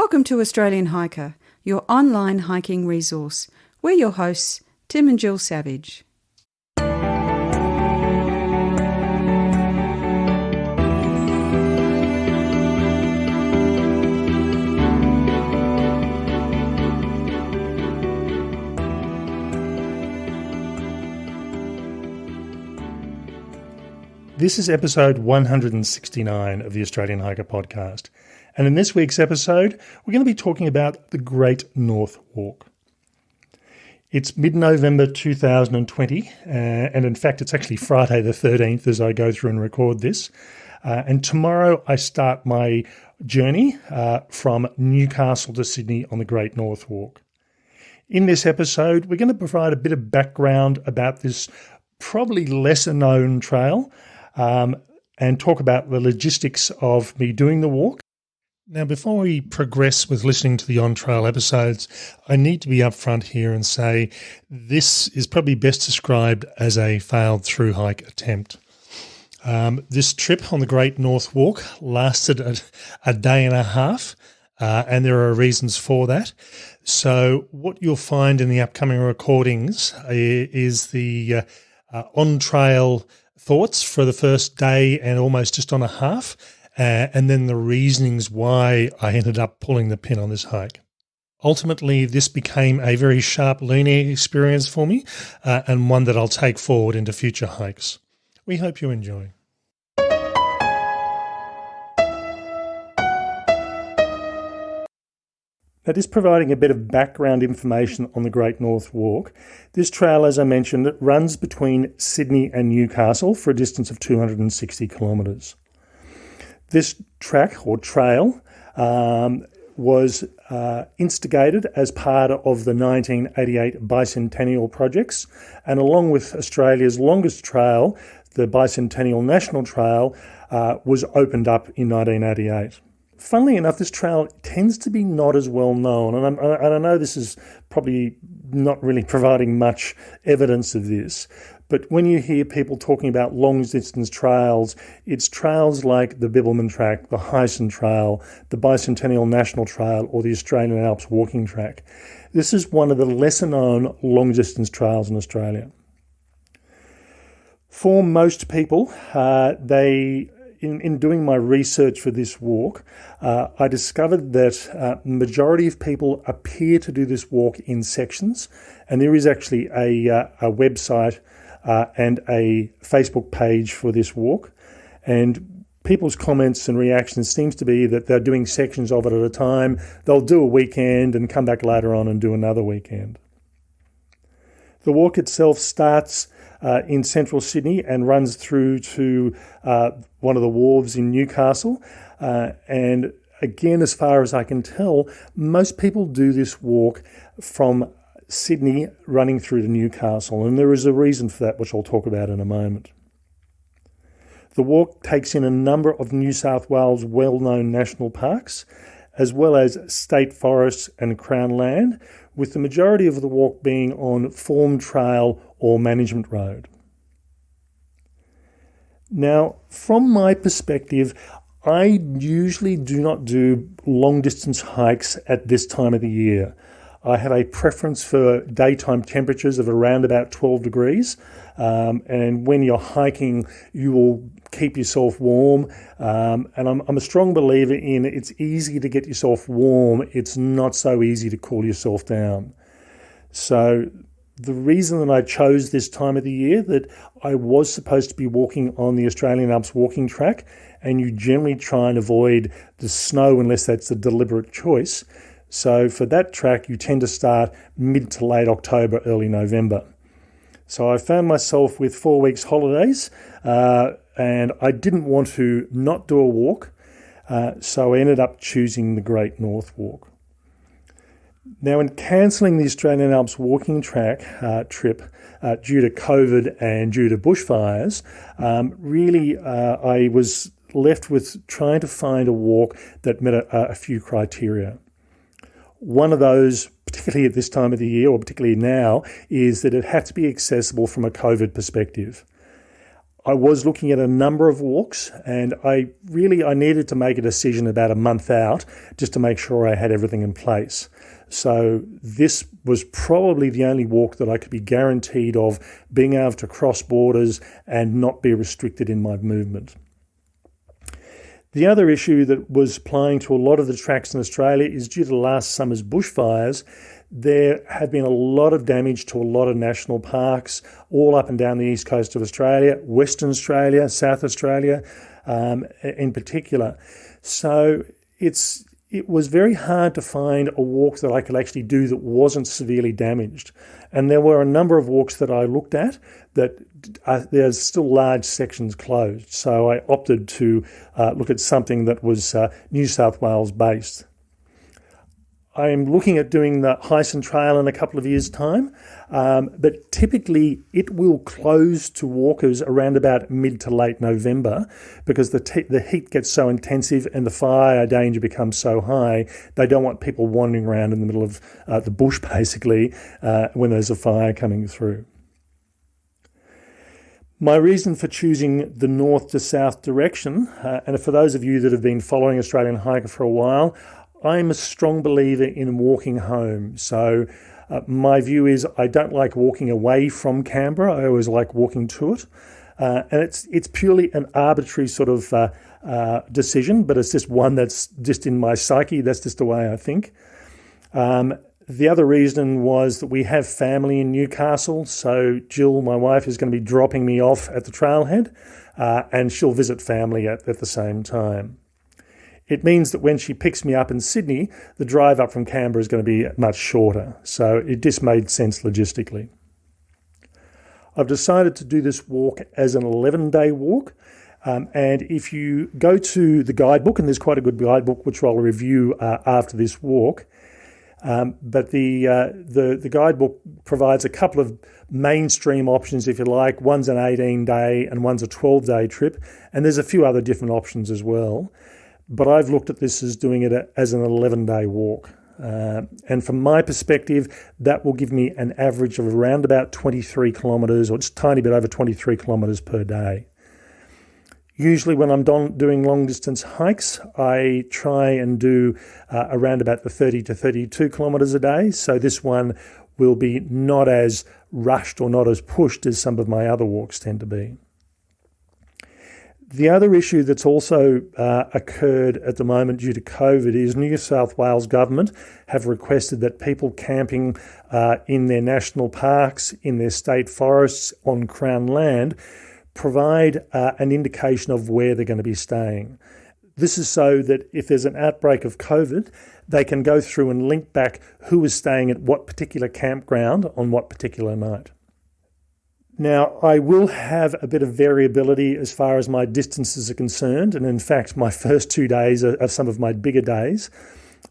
Welcome to Australian Hiker, your online hiking resource. We're your hosts, Tim and Jill Savage. This is episode 169 of the Australian Hiker podcast. And in this week's episode, we're going to be talking about the Great North Walk. It's mid-November 2020, and in fact, it's actually Friday the 13th as I go through and record this. And tomorrow I start my journey from Newcastle to Sydney on the Great North Walk. In this episode, we're going to provide a bit of background about this probably lesser known trail, and talk about the logistics of me doing the walk. Now, before we progress with listening to the on-trail episodes, I need to be upfront here and say this is probably best described as a failed thru hike attempt. This trip on the Great North Walk lasted a day and a half, and there are reasons for that. So what you'll find in the upcoming recordings is the on-trail thoughts for the first day and almost just on a half, and then the reasonings why I ended up pulling the pin on this hike. Ultimately, this became a very sharp learning experience for me, and one that I'll take forward into future hikes. We hope you enjoy. Now, just providing a bit of background information on the Great North Walk. This trail, as I mentioned, runs between Sydney and Newcastle for a distance of 260 kilometres. This track or trail was instigated as part of the 1988 bicentennial projects, and along with Australia's longest trail, the Bicentennial National Trail, was opened up in 1988. Funnily enough, this trail tends to be not as well known, and I know this is probably not really providing much evidence of this, but when you hear people talking about long-distance trails, it's trails like the Bibbulmun Track, the Hyson Trail, the Bicentennial National Trail, or the Australian Alps Walking Track. This is one of the lesser-known long-distance trails in Australia. For most people, In doing my research for this walk, I discovered that the majority of people appear to do this walk in sections, and there is actually a website and a Facebook page for this walk, and people's comments and reactions seems to be that they're doing sections of it at a time. They'll do a weekend and come back later on and do another weekend. The walk itself starts in central Sydney and runs through to one of the wharves in Newcastle. And again, as far as I can tell, most people do this walk from Sydney running through to Newcastle. And there is a reason for that, which I'll talk about in a moment. The walk takes in a number of New South Wales well-known national parks, as well as state forests and Crown land, with the majority of the walk being on formed trail or management road. Now, from my perspective, I usually do not do long-distance hikes at this time of the year. I have a preference for daytime temperatures of around about 12 degrees, and when you're hiking, you will keep yourself warm, and I'm a strong believer in it's easy to get yourself warm, it's not so easy to cool yourself down. So the reason that I chose this time of the year, that I was supposed to be walking on the Australian Alps Walking Track, and you generally try and avoid the snow unless that's a deliberate choice. So for that track, you tend to start mid to late October, early November. So I found myself with 4 weeks holidays, and I didn't want to not do a walk, so I ended up choosing the Great North Walk. Now, in cancelling the Australian Alps Walking Track trip due to COVID and due to bushfires, I was left with trying to find a walk that met a few criteria. One of those, particularly at this time of the year, or particularly now, is that it had to be accessible from a COVID perspective. I was looking at a number of walks, and I needed to make a decision about a month out just to make sure I had everything in place. So this was probably the only walk that I could be guaranteed of being able to cross borders and not be restricted in my movement. The other issue that was applying to a lot of the tracks in Australia is due to last summer's bushfires. There have been a lot of damage to a lot of national parks, all up and down the east coast of Australia, Western Australia, South Australia in particular. So it was very hard to find a walk that I could actually do that wasn't severely damaged. And there were a number of walks that I looked at that there's still large sections closed. So I opted to look at something that was New South Wales based. I'm looking at doing the Hyson Trail in a couple of years' time, but typically it will close to walkers around about mid to late November because the heat gets so intensive and the fire danger becomes so high. They don't want people wandering around in the middle of the bush, basically, when there's a fire coming through. My reason for choosing the north to south direction, and for those of you that have been following Australian Hiker for a while, I'm a strong believer in walking home. So my view is I don't like walking away from Canberra. I always like walking to it. And it's purely an arbitrary sort of decision, but it's just one that's just in my psyche. That's just the way I think. The other reason was that we have family in Newcastle. So Jill, my wife, is going to be dropping me off at the trailhead and she'll visit family at the same time. It means that when she picks me up in Sydney, the drive up from Canberra is going to be much shorter. So it just made sense logistically. I've decided to do this walk as an 11-day walk. And if you go to the guidebook, and there's quite a good guidebook, which I'll review after this walk, but the guidebook provides a couple of mainstream options, if you like. One's an 18-day and one's a 12-day trip. And there's a few other different options as well. But I've looked at this as doing it as an 11-day walk. And from my perspective, that will give me an average of around about 23 kilometres, or just a tiny bit over 23 kilometres per day. Usually when I'm doing long-distance hikes, I try and do around about the 30 to 32 kilometres a day. So this one will be not as rushed or not as pushed as some of my other walks tend to be. The other issue that's also occurred at the moment due to COVID is New South Wales government have requested that people camping in their national parks, in their state forests, on Crown land, provide an indication of where they're going to be staying. This is so that if there's an outbreak of COVID, they can go through and link back who is staying at what particular campground on what particular night. Now, I will have a bit of variability as far as my distances are concerned, and in fact, my first 2 days are some of my bigger days.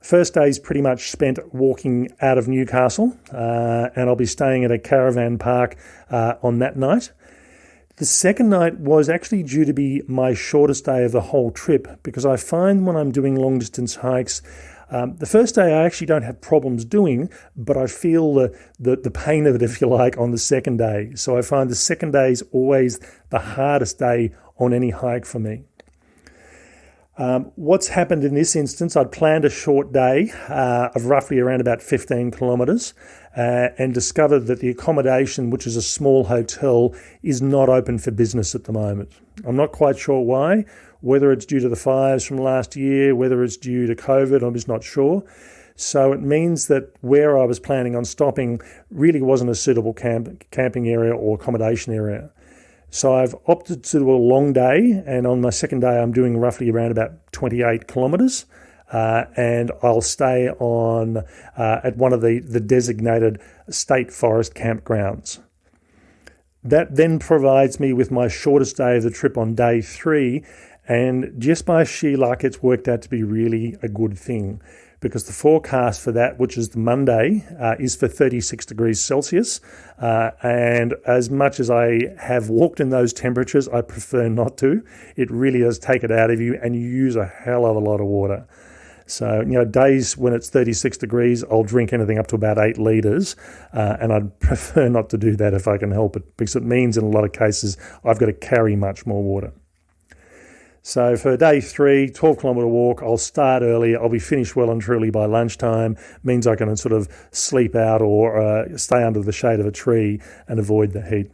First day is pretty much spent walking out of Newcastle, and I'll be staying at a caravan park on that night. The second night was actually due to be my shortest day of the whole trip, because I find when I'm doing long-distance hikes, the first day I actually don't have problems doing, but I feel the pain of it, if you like, on the second day. So I find the second day is always the hardest day on any hike for me. What's happened in this instance, I'd planned a short day of roughly around about 15 kilometres and discovered that the accommodation, which is a small hotel, is not open for business at the moment. I'm not quite sure why. Whether it's due to the fires from last year, whether it's due to COVID, I'm just not sure. So it means that where I was planning on stopping really wasn't a suitable camping area or accommodation area. So I've opted to do a long day, and on my second day I'm doing roughly around about 28 kilometres, and I'll stay on at one of the designated state forest campgrounds. That then provides me with my shortest day of the trip on day 3, and just by sheer luck, it's worked out to be really a good thing, because the forecast for that, which is the Monday, is for 36 degrees Celsius. And as much as I have walked in those temperatures, I prefer not to. It really does take it out of you, and you use a hell of a lot of water. So, days when it's 36 degrees, I'll drink anything up to about 8 litres, and I'd prefer not to do that if I can help it, because it means in a lot of cases I've got to carry much more water. So for day 3, 12-kilometre walk, I'll start early. I'll be finished well and truly by lunchtime. Means I can sort of sleep out or stay under the shade of a tree and avoid the heat.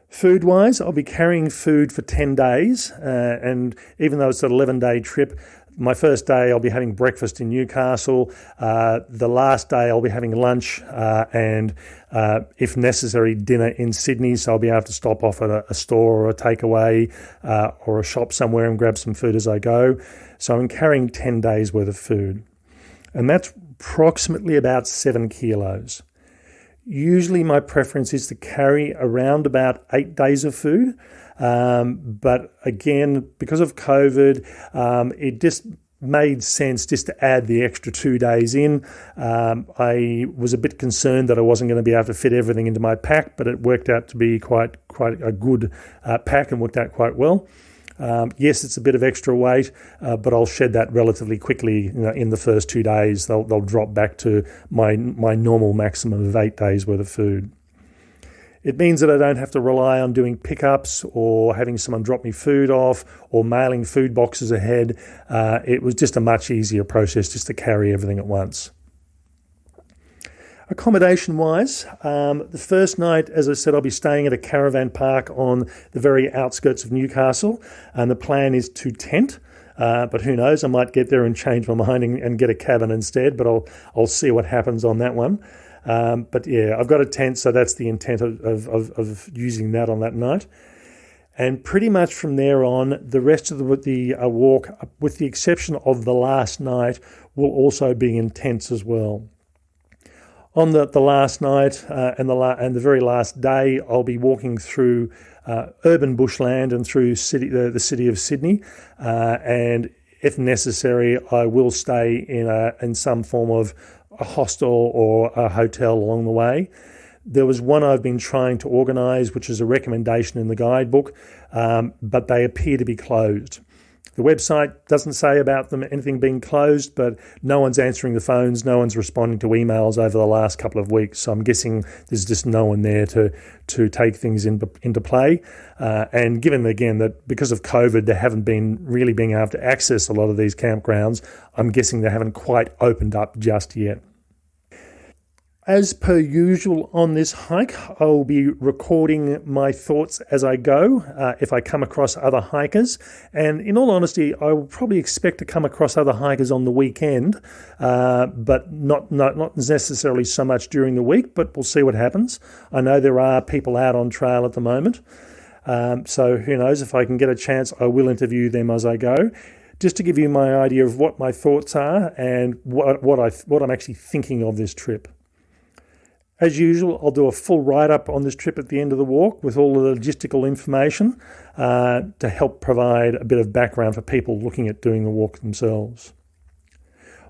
Food-wise, I'll be carrying food for 10 days, and even though it's an 11-day trip, my first day I'll be having breakfast in Newcastle. The last day I'll be having lunch and, if necessary, dinner in Sydney, so I'll be able to stop off at a store or a takeaway or a shop somewhere and grab some food as I go. So I'm carrying 10 days worth of food, and that's approximately about 7 kilos. Usually my preference is to carry around about 8 days of food. But again, because of COVID, it just made sense just to add the extra 2 days in. I was a bit concerned that I wasn't going to be able to fit everything into my pack, but it worked out to be quite a good pack and worked out quite well. Yes, it's a bit of extra weight, but I'll shed that relatively quickly. In the first 2 days, they'll drop back to my normal maximum of 8 days worth of food. It means that I don't have to rely on doing pickups or having someone drop me food off or mailing food boxes ahead. It was just a much easier process just to carry everything at once. Accommodation-wise, the first night, as I said, I'll be staying at a caravan park on the very outskirts of Newcastle, and the plan is to tent. But who knows, I might get there and change my mind and get a cabin instead, but I'll see what happens on that one. But yeah, I've got a tent, so that's the intent of using that on that night. And pretty much from there on, the rest of the walk, with the exception of the last night, will also be in tents as well. On the last night and the very last day, I'll be walking through urban bushland and through the city of Sydney, and if necessary, I will stay in some form of a hostel or a hotel along the way. There was one I've been trying to organise, which is a recommendation in the guidebook, but they appear to be closed. The website doesn't say about them anything being closed, but no one's answering the phones, no one's responding to emails over the last couple of weeks. So I'm guessing there's just no one there to take things into play. And given, again, that because of COVID, they haven't been really being able to access a lot of these campgrounds, I'm guessing they haven't quite opened up just yet. As per usual on this hike, I'll be recording my thoughts as I go if I come across other hikers. And in all honesty, I will probably expect to come across other hikers on the weekend, but not necessarily so much during the week, but we'll see what happens. I know there are people out on trail at the moment, so who knows, if I can get a chance, I will interview them as I go, just to give you my idea of what my thoughts are and what I'm actually thinking of this trip. As usual, I'll do a full write-up on this trip at the end of the walk with all the logistical information to help provide a bit of background for people looking at doing the walk themselves.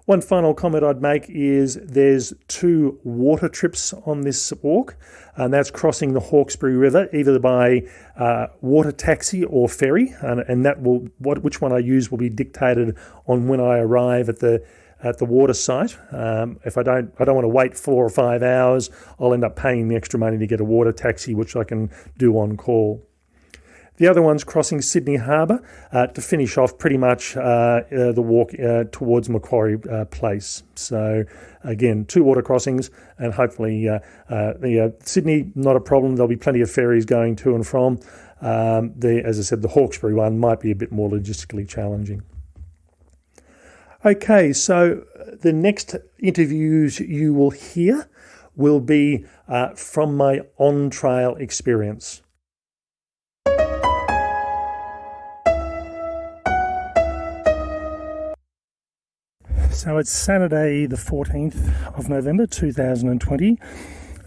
One final comment I'd make is there's 2 water trips on this walk, and that's crossing the Hawkesbury River either by water taxi or ferry, and that which one I use will be dictated on when I arrive at the water site. If I don't want to wait 4 or 5 hours, I'll end up paying the extra money to get a water taxi, which I can do on call. The other one's crossing Sydney Harbour to finish off pretty much the walk towards Macquarie Place. So again, 2 water crossings, and hopefully Sydney, not a problem. There'll be plenty of ferries going to and from. As I said, the Hawkesbury one might be a bit more logistically challenging. Okay, so the next interviews you will hear will be from my on-trail experience. So it's Saturday the 14th of November 2020,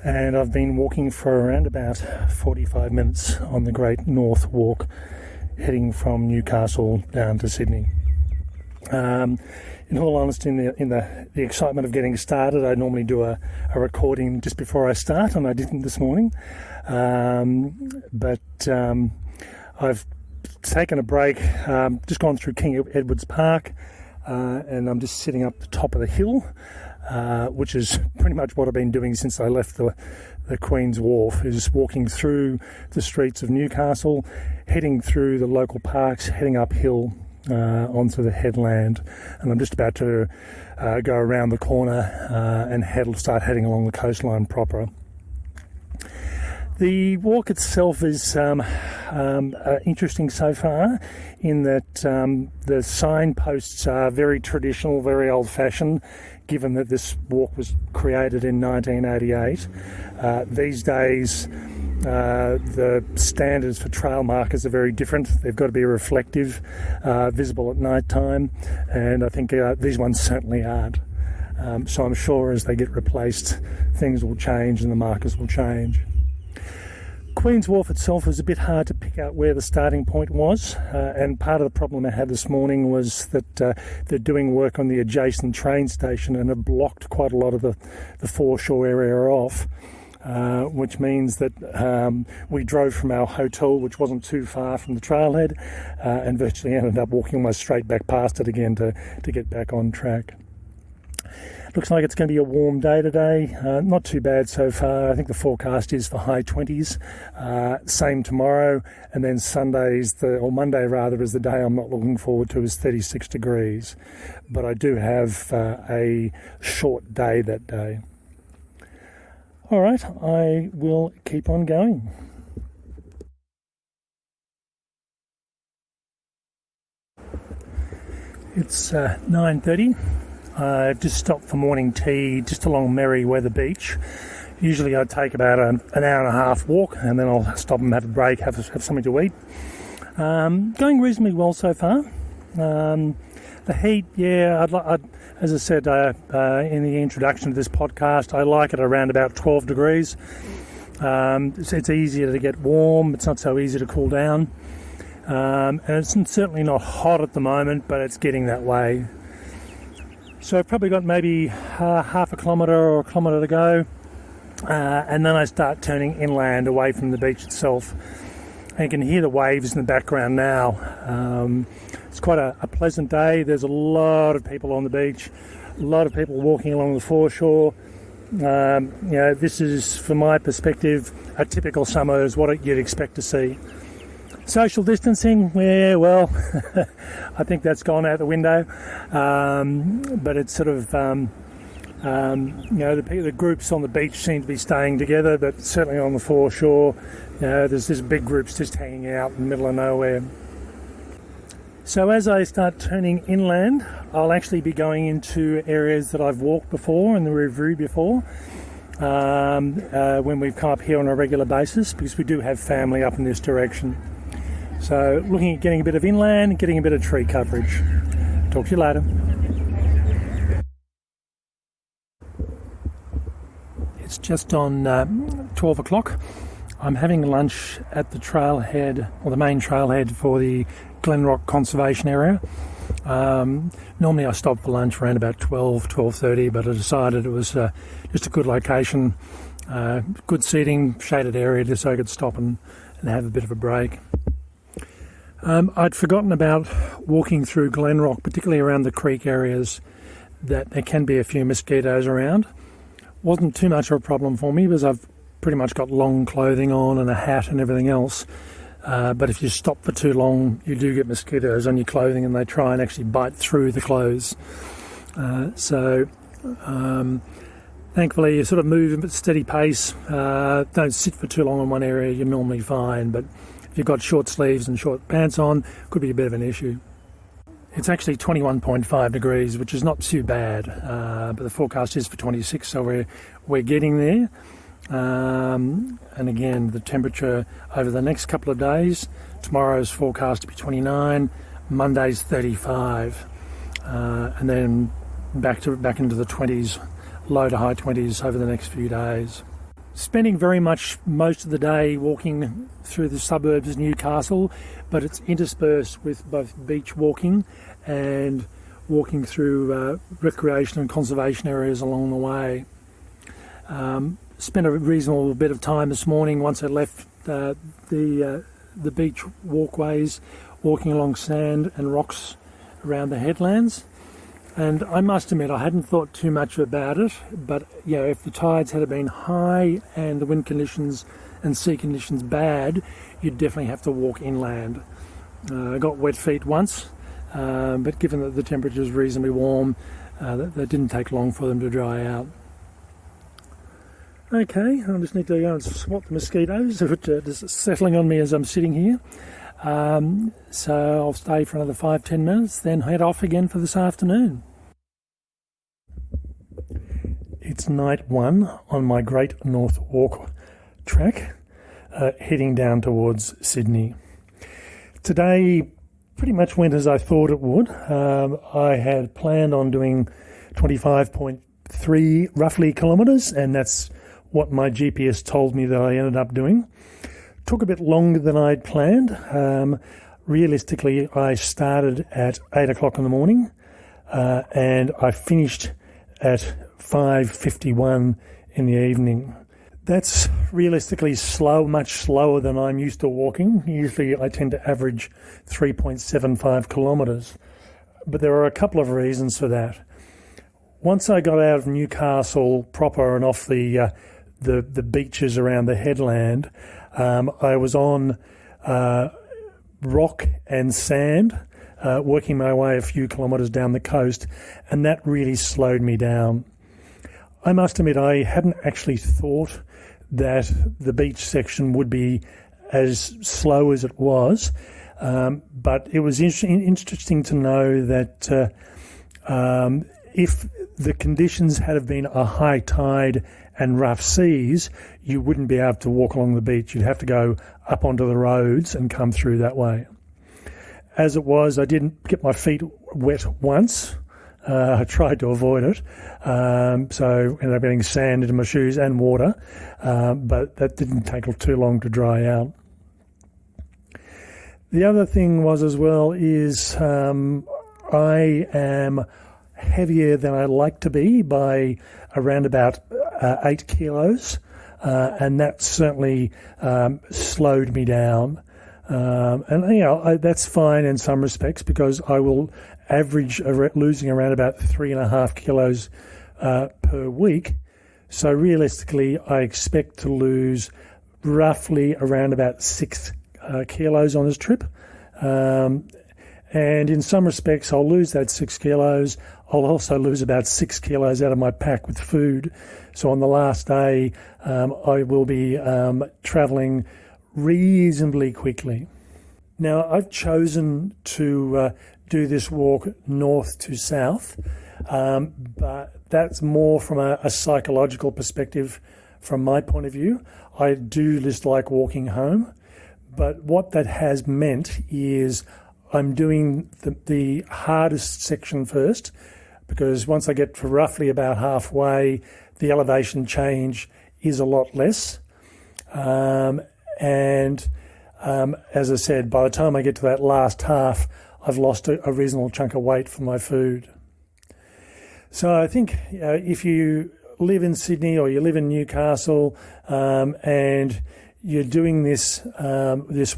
and I've been walking for around about 45 minutes on the Great North Walk, heading from Newcastle down to Sydney. In all honesty, in the excitement of getting started, I normally do a recording just before I start, and I didn't this morning. But I've taken a break, just gone through King Edward's Park, and I'm just sitting up the top of the hill, which is pretty much what I've been doing since I left the Queen's Wharf, is walking through the streets of Newcastle, heading through the local parks, heading uphill onto the headland, and I'm just about to go around the corner and start heading along the coastline proper. The walk itself is interesting so far, in that the signposts are very traditional, very old-fashioned, given that this walk was created in 1988. These days, the standards for trail markers are very different. They've got to be reflective, visible at night time, and I think these ones certainly aren't. So I'm sure as they get replaced, things will change and the markers will change. Queen's Wharf itself was a bit hard to pick out where the starting point was, and part of the problem I had this morning was that they're doing work on the adjacent train station and have blocked quite a lot of the foreshore area off, which means that we drove from our hotel, which wasn't too far from the trailhead, and virtually ended up walking almost straight back past it again to get back on track. Looks like it's going to be a warm day today, not too bad so far. I think the forecast is for high 20s, same tomorrow, and then Monday is the day I'm not looking forward to, is 36 degrees. But I do have a short day that day. All right, I will keep on going. It's 9:30. I've just stopped for morning tea just along Merryweather Beach. Usually I take about an hour and a half walk, and then I'll stop and have a break, have something to eat. Going reasonably well so far. The heat, as I said in the introduction to this podcast, I like it around about 12 degrees. It's easier to get warm. It's not so easy to cool down. And it's certainly not hot at the moment, but it's getting that way. So I've probably got maybe half a kilometre or a kilometre to go, and then I start turning inland away from the beach itself. And you can hear the waves in the background now. It's quite a pleasant day. There's a lot of people on the beach, a lot of people walking along the foreshore. This is, from my perspective, a typical summer, is what you'd expect to see. Social distancing, I think that's gone out the window. But it's sort of, the groups on the beach seem to be staying together, but certainly on the foreshore, there's this big groups just hanging out in the middle of nowhere. So as I start turning inland, I'll actually be going into areas that I've walked before and reviewed before, when we've come up here on a regular basis, because we do have family up in this direction. So looking at getting a bit of inland, getting a bit of tree coverage. Talk to you later. It's just on 12 o'clock. I'm having lunch at the trailhead, or the main trailhead for the Glenrock Conservation Area. Normally I stop for lunch around about 12:30, but I decided it was just a good location, good seating, shaded area, just so I could stop and have a bit of a break. I'd forgotten about walking through Glenrock, particularly around the creek areas, that there can be a few mosquitoes around. Wasn't too much of a problem for me because I've pretty much got long clothing on and a hat and everything else. But if you stop for too long, you do get mosquitoes on your clothing, and they try and actually bite through the clothes. Thankfully, you sort of move at a steady pace. Don't sit for too long in one area, you're normally fine. But if you've got short sleeves and short pants on, could be a bit of an issue. It's actually 21.5 degrees, which is not too bad, but the forecast is for 26, so we're getting there. And again, the temperature over the next couple of days, tomorrow's forecast to be 29, Monday's 35, and then back into the 20s, low to high 20s over the next few days. Spending very much most of the day walking through the suburbs of Newcastle, but it's interspersed with both beach walking and walking through recreation and conservation areas along the way. Spent a reasonable bit of time this morning once I left the beach walkways, walking along sand and rocks around the headlands. And I must admit, I hadn't thought too much about it, but if the tides had been high and the wind conditions and sea conditions bad, you'd definitely have to walk inland. I got wet feet once, but given that the temperature is reasonably warm, that didn't take long for them to dry out. Okay, I just need to go and swat the mosquitoes, which are just settling on me as I'm sitting here. So I'll stay for another 5-10 minutes, then head off again for this afternoon. It's night 1 on my Great North Walk track, heading down towards Sydney. Today pretty much went as I thought it would. I had planned on doing 25.3 roughly kilometres, and that's what my GPS told me that I ended up doing. Took a bit longer than I'd planned. Realistically, I started at 8 o'clock in the morning and I finished at 5:51 in the evening. That's realistically slow, much slower than I'm used to walking. Usually I tend to average 3.75 kilometres. But there are a couple of reasons for that. Once I got out of Newcastle proper and off the beaches around the headland, I was on rock and sand, working my way a few kilometres down the coast, and that really slowed me down. I must admit, I hadn't actually thought that the beach section would be as slow as it was, but it was interesting to know that if the conditions had have been a high tide and rough seas, you wouldn't be able to walk along the beach. You'd have to go up onto the roads and come through that way. As it was, I didn't get my feet wet once. I tried to avoid it. So ended up getting sand into my shoes and water, but that didn't take too long to dry out. The other thing was as well is I am heavier than I like to be by around about 8 kilos, and that certainly slowed me down. And that's fine in some respects, because I will average losing around about 3.5 kilos per week. So realistically, I expect to lose roughly around about 6 kilos on this trip. And in some respects, I'll lose that 6 kilos. I'll also lose about 6 kilos out of my pack with food. So on the last day, I will be travelling reasonably quickly. Now, I've chosen to do this walk north to south, but that's more from a psychological perspective from my point of view. I do just like walking home, but what that has meant is I'm doing the hardest section first, because once I get to roughly about halfway, the elevation change is a lot less. And as I said, by the time I get to that last half, I've lost a reasonable chunk of weight from my food. So I think if you live in Sydney or you live in Newcastle and you're doing this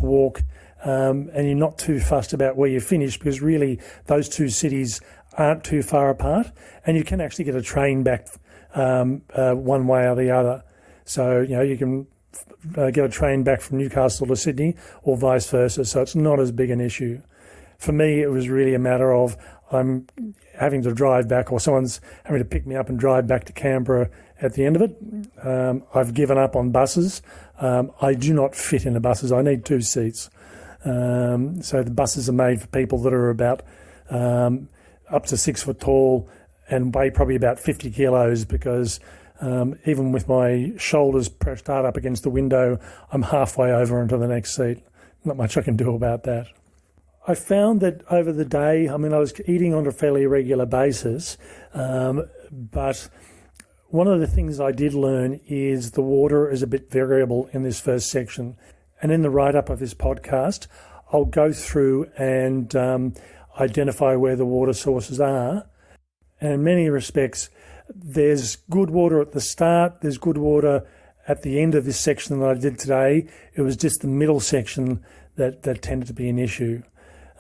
walk, and you're not too fussed about where you finish, because really those two cities aren't too far apart, and you can actually get a train back one way or the other. So, you can get a train back from Newcastle to Sydney or vice versa, so it's not as big an issue. For me, it was really a matter of I'm having to drive back, or someone's having to pick me up and drive back to Canberra at the end of it. I've given up on buses. I do not fit in the buses. I need 2 seats. So the buses are made for people that are about up to 6 foot tall and weigh probably about 50 kilos, because even with my shoulders pressed hard up against the window, I'm halfway over into the next seat. Not much I can do about that. I found that over the day, I was eating on a fairly regular basis, but one of the things I did learn is the water is a bit variable in this first section. And in the write-up of this podcast, I'll go through and identify where the water sources are. And in many respects, there's good water at the start, there's good water at the end of this section that I did today. It was just the middle section that tended to be an issue.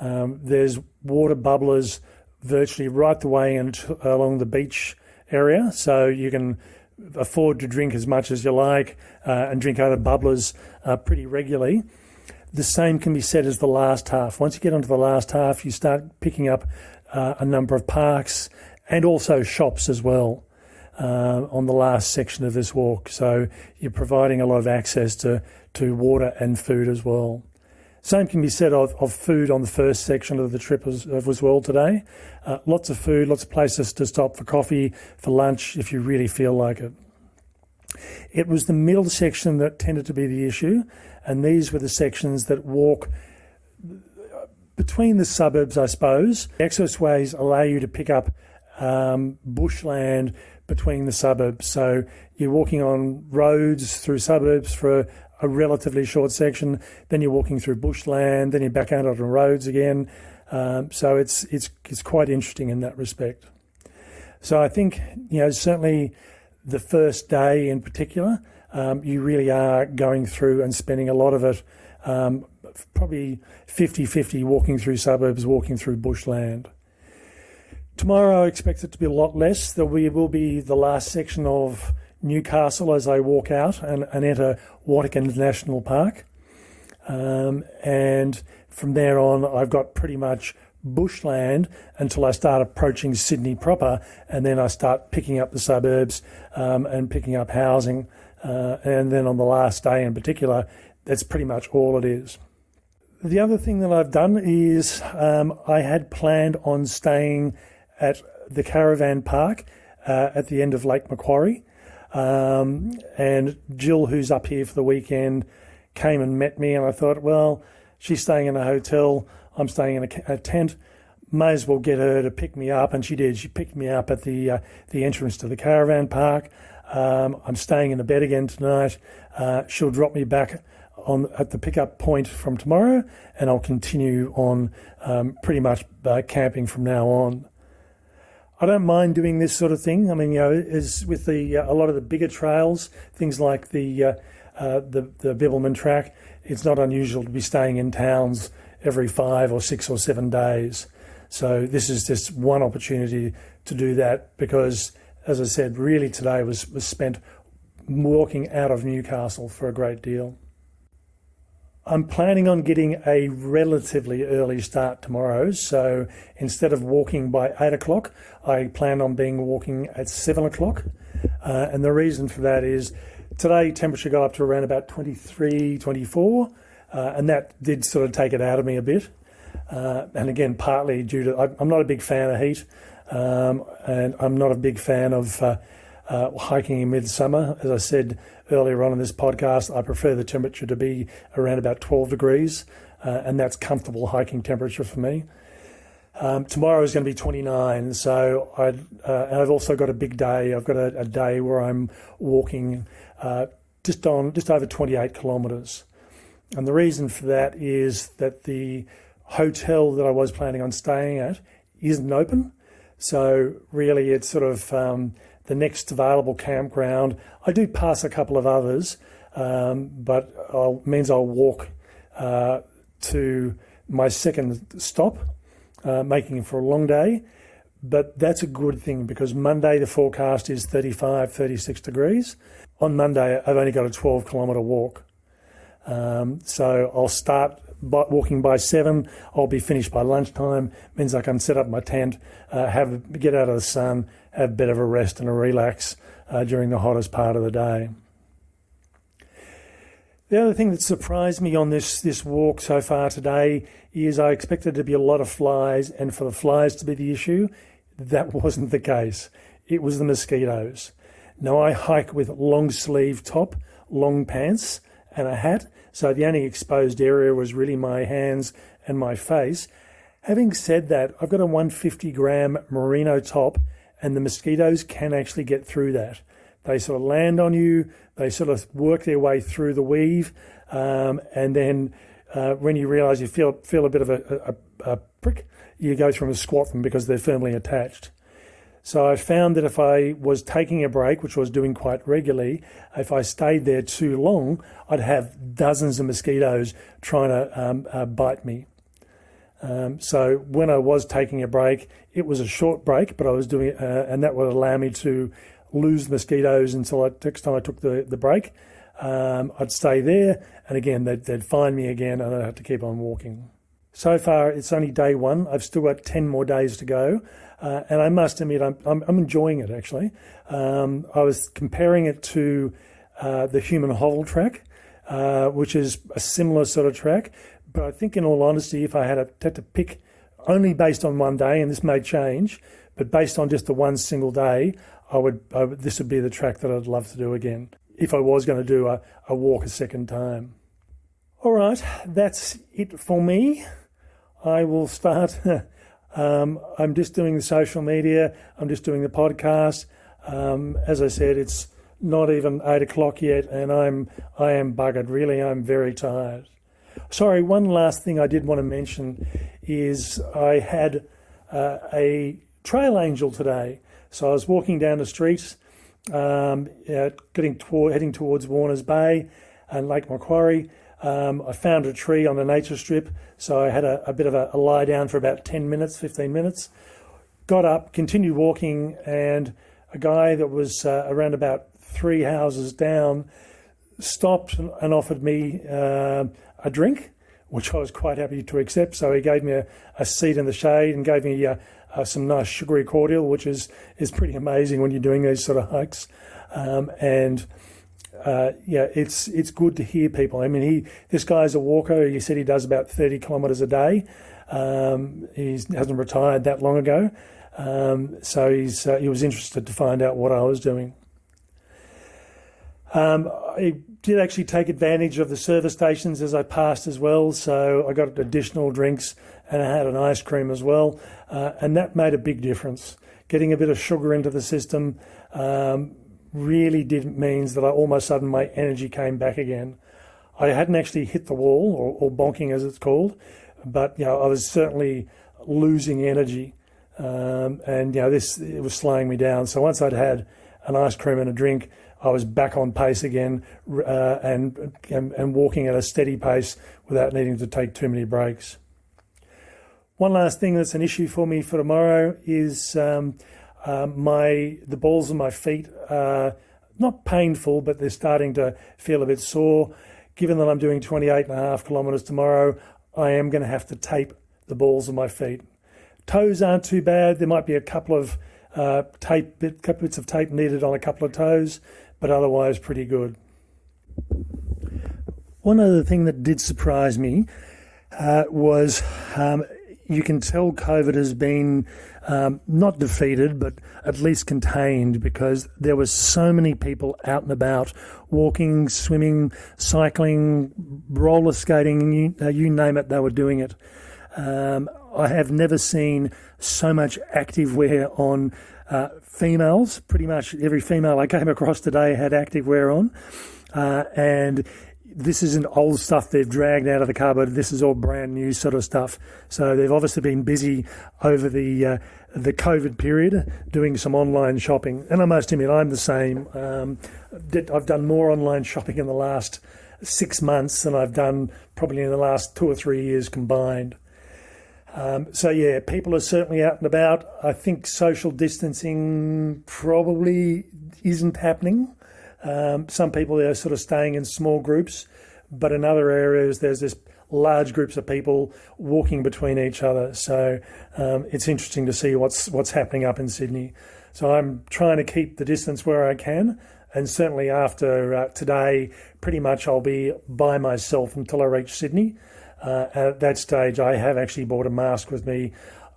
There's water bubblers virtually right the way along the beach area, so you can afford to drink as much as you like and drink out of bubblers pretty regularly. The same can be said as the last half. Once you get onto the last half, you start picking up a number of parks and also shops as well on the last section of this walk. So you're providing a lot of access to water and food as well. Same can be said of food on the first section of the trip as well today. Lots of food, lots of places to stop for coffee, for lunch, if you really feel like it. It was the middle section that tended to be the issue, and these were the sections that walk between the suburbs, I suppose. Expressways allow you to pick up bushland between the suburbs. So you're walking on roads through suburbs for a relatively short section, then you're walking through bushland, then you're back out onto roads again. So it's quite interesting in that respect. So I think, certainly the first day in particular, you really are going through and spending a lot of it, probably 50-50 walking through suburbs, walking through bushland. Tomorrow I expect it to be a lot less. There will be the last section of Newcastle as I walk out and enter Watkins National Park. And from there on, I've got pretty much bushland until I start approaching Sydney proper, and then I start picking up the suburbs and picking up housing. And then on the last day in particular, that's pretty much all it is. The other thing that I've done is I had planned on staying at the caravan park at the end of Lake Macquarie. And Jill, who's up here for the weekend, came and met me, and I thought, well, she's staying in a hotel, I'm staying in a tent, may as well get her to pick me up, and she did. She picked me up at the entrance to the caravan park. I'm staying in the bed again tonight. She'll drop me back at the pickup point from tomorrow, and I'll continue on pretty much camping from now on. I don't mind doing this sort of thing. I mean, as with a lot of the bigger trails, things like the Bibbulmun track, it's not unusual to be staying in towns every 5 or 6 or 7 days. So this is just one opportunity to do that because, as I said, really today was spent walking out of Newcastle for a great deal. I'm planning on getting a relatively early start tomorrow, so instead of walking by 8 o'clock, I plan on walking at 7 o'clock. And the reason for that is today temperature got up to around about 23, 24, and that did sort of take it out of me a bit. And again, partly due to, I'm not a big fan of heat, and I'm not a big fan of hiking in midsummer. As I said earlier on in this podcast, I prefer the temperature to be around about 12 degrees, and that's comfortable hiking temperature for me. Tomorrow is going to be 29, so I've also got a big day. I've got a day where I'm walking just over 28 kilometres. And the reason for that is that the hotel that I was planning on staying at isn't open. So really it's sort of the next available campground. I do pass a couple of others, but means I'll walk to my second stop, making it for a long day. But that's a good thing because Monday the forecast is 35, 36 degrees. On Monday I've only got a 12 kilometre walk. So I'll start walking by 7. I'll be finished by lunchtime. Means I can set up my tent, get out of the sun, have a bit of a rest and a relax during the hottest part of the day. The other thing that surprised me on this walk so far today is I expected there to be a lot of flies, and for the flies to be the issue, that wasn't the case. It was the mosquitoes. Now I hike with long sleeve top, long pants and a hat, so the only exposed area was really my hands and my face. Having said that, I've got a 150 gram merino top, and the mosquitoes can actually get through that. They sort of land on you, they sort of work their way through the weave, and then when you realise you feel a bit of a prick, you go through and squat them because they're firmly attached. So I found that if I was taking a break, which I was doing quite regularly, if I stayed there too long, I'd have dozens of mosquitoes trying to bite me. So when I was taking a break, it was a short break, but I was doing it, and that would allow me to lose mosquitoes until next time I took the break. I'd stay there, and again, they'd find me again, and I'd have to keep on walking. So far, it's only day one. I've still got 10 more days to go, and I must admit, I'm enjoying it, actually. I was comparing it to the human hovel track, which is a similar sort of track, but I think in all honesty, if I had to pick only based on one day, and this may change, but based on just the one single day, this would be the track that I'd love to do again, if I was going to do a walk a second time. All right, that's it for me. I will start. I'm just doing the social media. I'm just doing the podcast. As I said, it's not even 8 o'clock yet, and I am buggered. Really, I'm very tired. Sorry, one last thing I did want to mention is I had a trail angel today. So I was walking down the street, heading towards Warners Bay and Lake Macquarie. I found a tree on a nature strip, so I had a bit of a lie down for about 15 minutes. Got up, continued walking, and a guy that was around about 3 houses down stopped and offered me a drink, which I was quite happy to accept. So he gave me a seat in the shade and gave me some nice sugary cordial, which is pretty amazing when you're doing these sort of hikes. It's good to hear people. I mean, this guy's a walker. He said he does about 30 kilometres a day. He hasn't retired that long ago, so he was interested to find out what I was doing. I did actually take advantage of the service stations as I passed as well, so I got additional drinks and I had an ice cream as well, and that made a big difference. Getting a bit of sugar into the system really means that all of a sudden my energy came back again. I hadn't actually hit the wall, or bonking as it's called, but I was certainly losing energy, and it was slowing me down. So once I'd had an ice cream and a drink, I was back on pace again, and walking at a steady pace without needing to take too many breaks. One last thing that's an issue for me for tomorrow is the balls of my feet are not painful, but they're starting to feel a bit sore. Given that I'm doing 28.5 kilometres tomorrow, I am going to have to tape the balls of my feet. Toes aren't too bad. There might be a couple of bits of tape needed on a couple of toes, but otherwise pretty good. One other thing that did surprise me was you can tell COVID has been not defeated, but at least contained, because there were so many people out and about, walking, swimming, cycling, roller skating, you name it, they were doing it. I have never seen so much active wear on females. Pretty much every female I came across today had active wear on, and this isn't old stuff they've dragged out of the cupboard. This is all brand new sort of stuff. So they've obviously been busy over the COVID period doing some online shopping. And I must admit, I'm the same. I've done more online shopping in the last 6 months than I've done probably in the last 2 or 3 years combined. People are certainly out and about. I think social distancing probably isn't happening. Some people are sort of staying in small groups, but in other areas there's this large groups of people walking between each other. So it's interesting to see what's happening up in Sydney. So I'm trying to keep the distance where I can, and certainly after today, pretty much I'll be by myself until I reach Sydney. At that stage, I have actually brought a mask with me.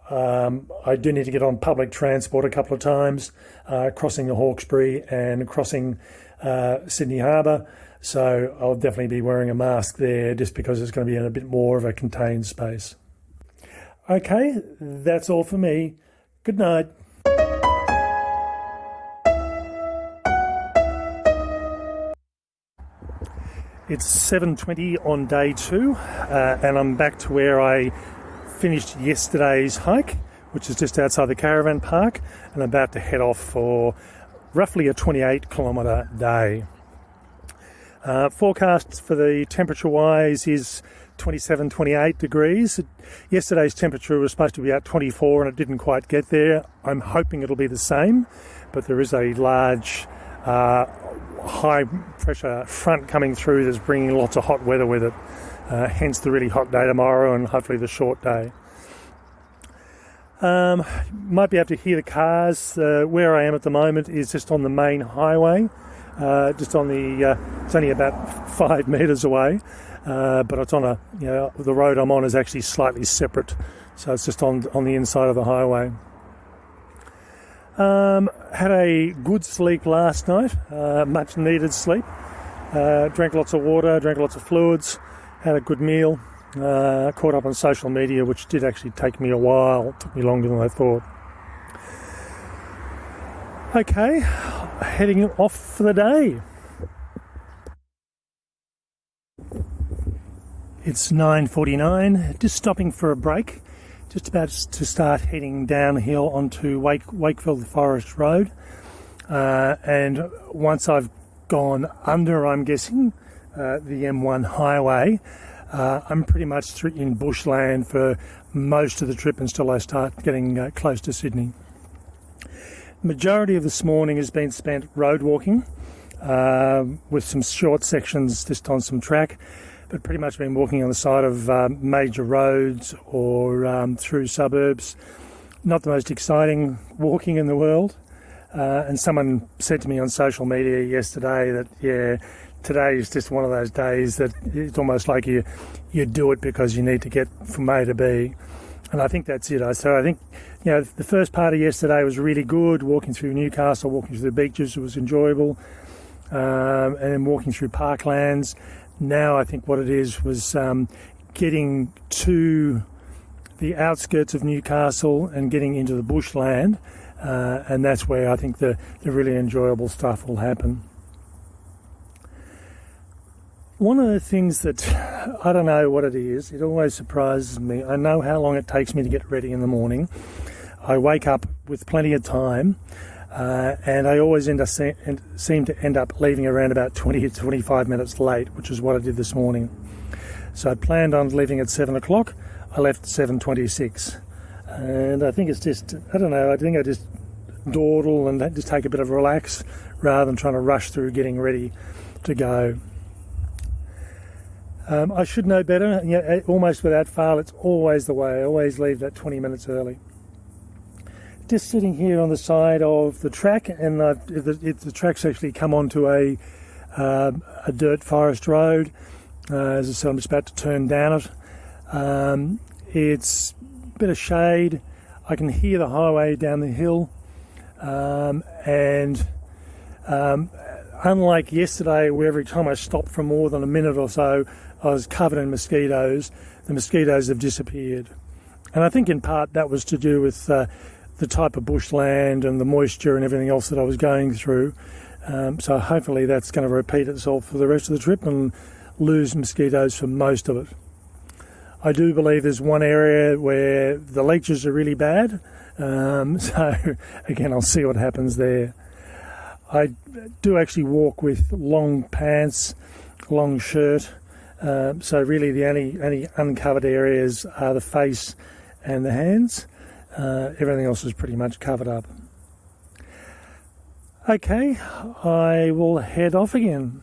I do need to get on public transport a couple of times, crossing the Hawkesbury and crossing Sydney Harbour. So I'll definitely be wearing a mask there, just because it's going to be in a bit more of a contained space. Okay, that's all for me. Good night. It's 7:20 on day 2, and I'm back to where I finished yesterday's hike, which is just outside the caravan park, and I'm about to head off for roughly a 28-kilometre day. Forecast for the temperature-wise is 27, 28 degrees. Yesterday's temperature was supposed to be about 24 and it didn't quite get there. I'm hoping it'll be the same, but there is a large high pressure front coming through that's bringing lots of hot weather with it. Hence the really hot day tomorrow and hopefully the short day. Might be able to hear the cars. Where I am at the moment is just on the main highway. Just on the, it's only about 5 metres away, but it's on the road I'm on is actually slightly separate, so it's just on the inside of the highway. Had a good sleep last night, much needed sleep. Drank lots of water, drank lots of fluids, had a good meal. Caught up on social media, which did actually take me a while. It took me longer than I thought. Okay, heading off for the day. It's 9:49, just stopping for a break, just about to start heading downhill onto Wakefield Forest Road. And once I've gone under, I'm guessing, the M1 highway, I'm pretty much in bushland for most of the trip until I start getting close to Sydney. Majority of this morning has been spent road walking, with some short sections just on some track, but pretty much been walking on the side of major roads or through suburbs. Not the most exciting walking in the world. And someone said to me on social media yesterday that, today is just one of those days that it's almost like you do it because you need to get from A to B. And I think that's it. So I think, the first part of yesterday was really good, walking through Newcastle, walking through the beaches, it was enjoyable, and then walking through parklands. Now I think what it is was getting to the outskirts of Newcastle and getting into the bushland, and that's where I think the really enjoyable stuff will happen. One of the things that, I don't know what it is, it always surprises me. I know how long it takes me to get ready in the morning. I wake up with plenty of time, and I always seem to end up leaving around about 20 to 25 minutes late, which is what I did this morning. So I planned on leaving at 7 o'clock. I left at 7:26. And I think it's just, I don't know, I think I just dawdle and just take a bit of a relax rather than trying to rush through getting ready to go. I should know better. Almost without fail, it's always the way. I always leave that 20 minutes early. Just sitting here on the side of the track, and the track's actually come onto a dirt forest road. As I said, I'm just about to turn down it. It's a bit of shade. I can hear the highway down the hill, and unlike yesterday, where every time I stopped for more than a minute or so, I was covered in mosquitoes. The mosquitoes have disappeared. And I think in part that was to do with the type of bushland and the moisture and everything else that I was going through. So hopefully that's going to repeat itself for the rest of the trip and lose mosquitoes for most of it. I do believe there's one area where the leeches are really bad. So again, I'll see what happens there. I do actually walk with long pants, long shirt. So really the only uncovered areas are the face and the hands. Everything else is pretty much covered up. Okay, I will head off again.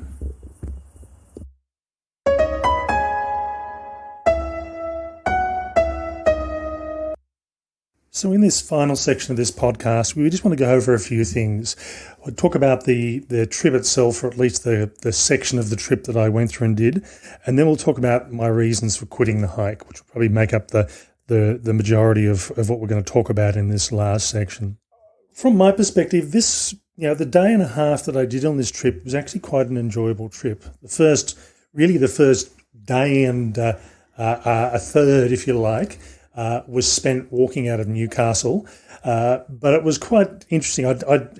So in this final section of this podcast, we just want to go over a few things. We'll talk about the trip itself, or at least the section of the trip that I went through and did, and then we'll talk about my reasons for quitting the hike, which will probably make up the majority of what we're going to talk about in this last section. From my perspective, the day and a half that I did on this trip was actually quite an enjoyable trip. The first day and a third, if you like, was spent walking out of Newcastle, but it was quite interesting.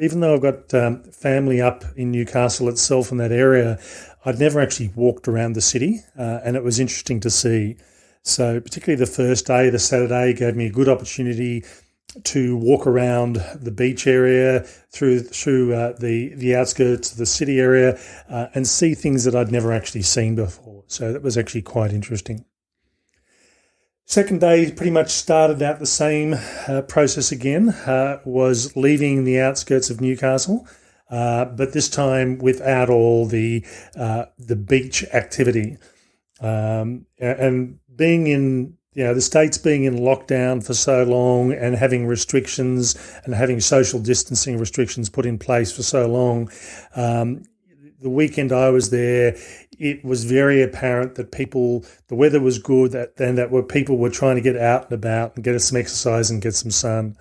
Even though I've got family up in Newcastle itself in that area, I'd never actually walked around the city, and it was interesting to see. So particularly the first day, the Saturday, gave me a good opportunity to walk around the beach area, through the outskirts of the city area, and see things that I'd never actually seen before. So that was actually quite interesting. Second day pretty much started out the same process again, was leaving the outskirts of Newcastle, but this time without all the beach activity. And being in the States being in lockdown for so long and having restrictions and having social distancing restrictions put in place for so long, the weekend I was there, it was very apparent that the weather was good, people were trying to get out and about and get some exercise and get some sun.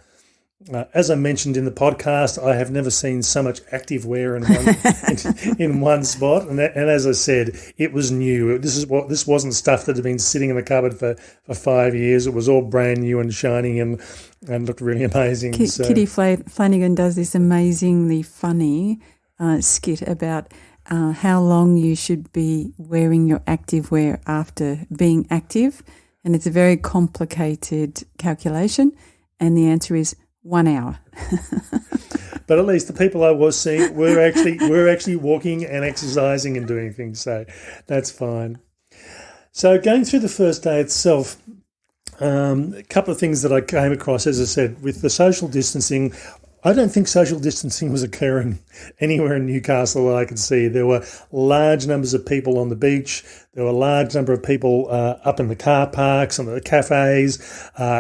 As I mentioned in the podcast, I have never seen so much active wear in one spot. And as I said, it was new. This wasn't stuff that had been sitting in the cupboard for 5 years. It was all brand new and shiny and looked really amazing. Kitty Flanagan does this amazingly funny skit about how long you should be wearing your active wear after being active. And it's a very complicated calculation. And the answer is 1 hour. But at least the people I was seeing were actually walking and exercising and doing things, so that's fine. So going through the first day itself, a couple of things that I came across, as I said, with the social distancing. I don't think social distancing was occurring anywhere in Newcastle that I could see. There were large numbers of people on the beach. There were a large number of people up in the car parks and the cafes,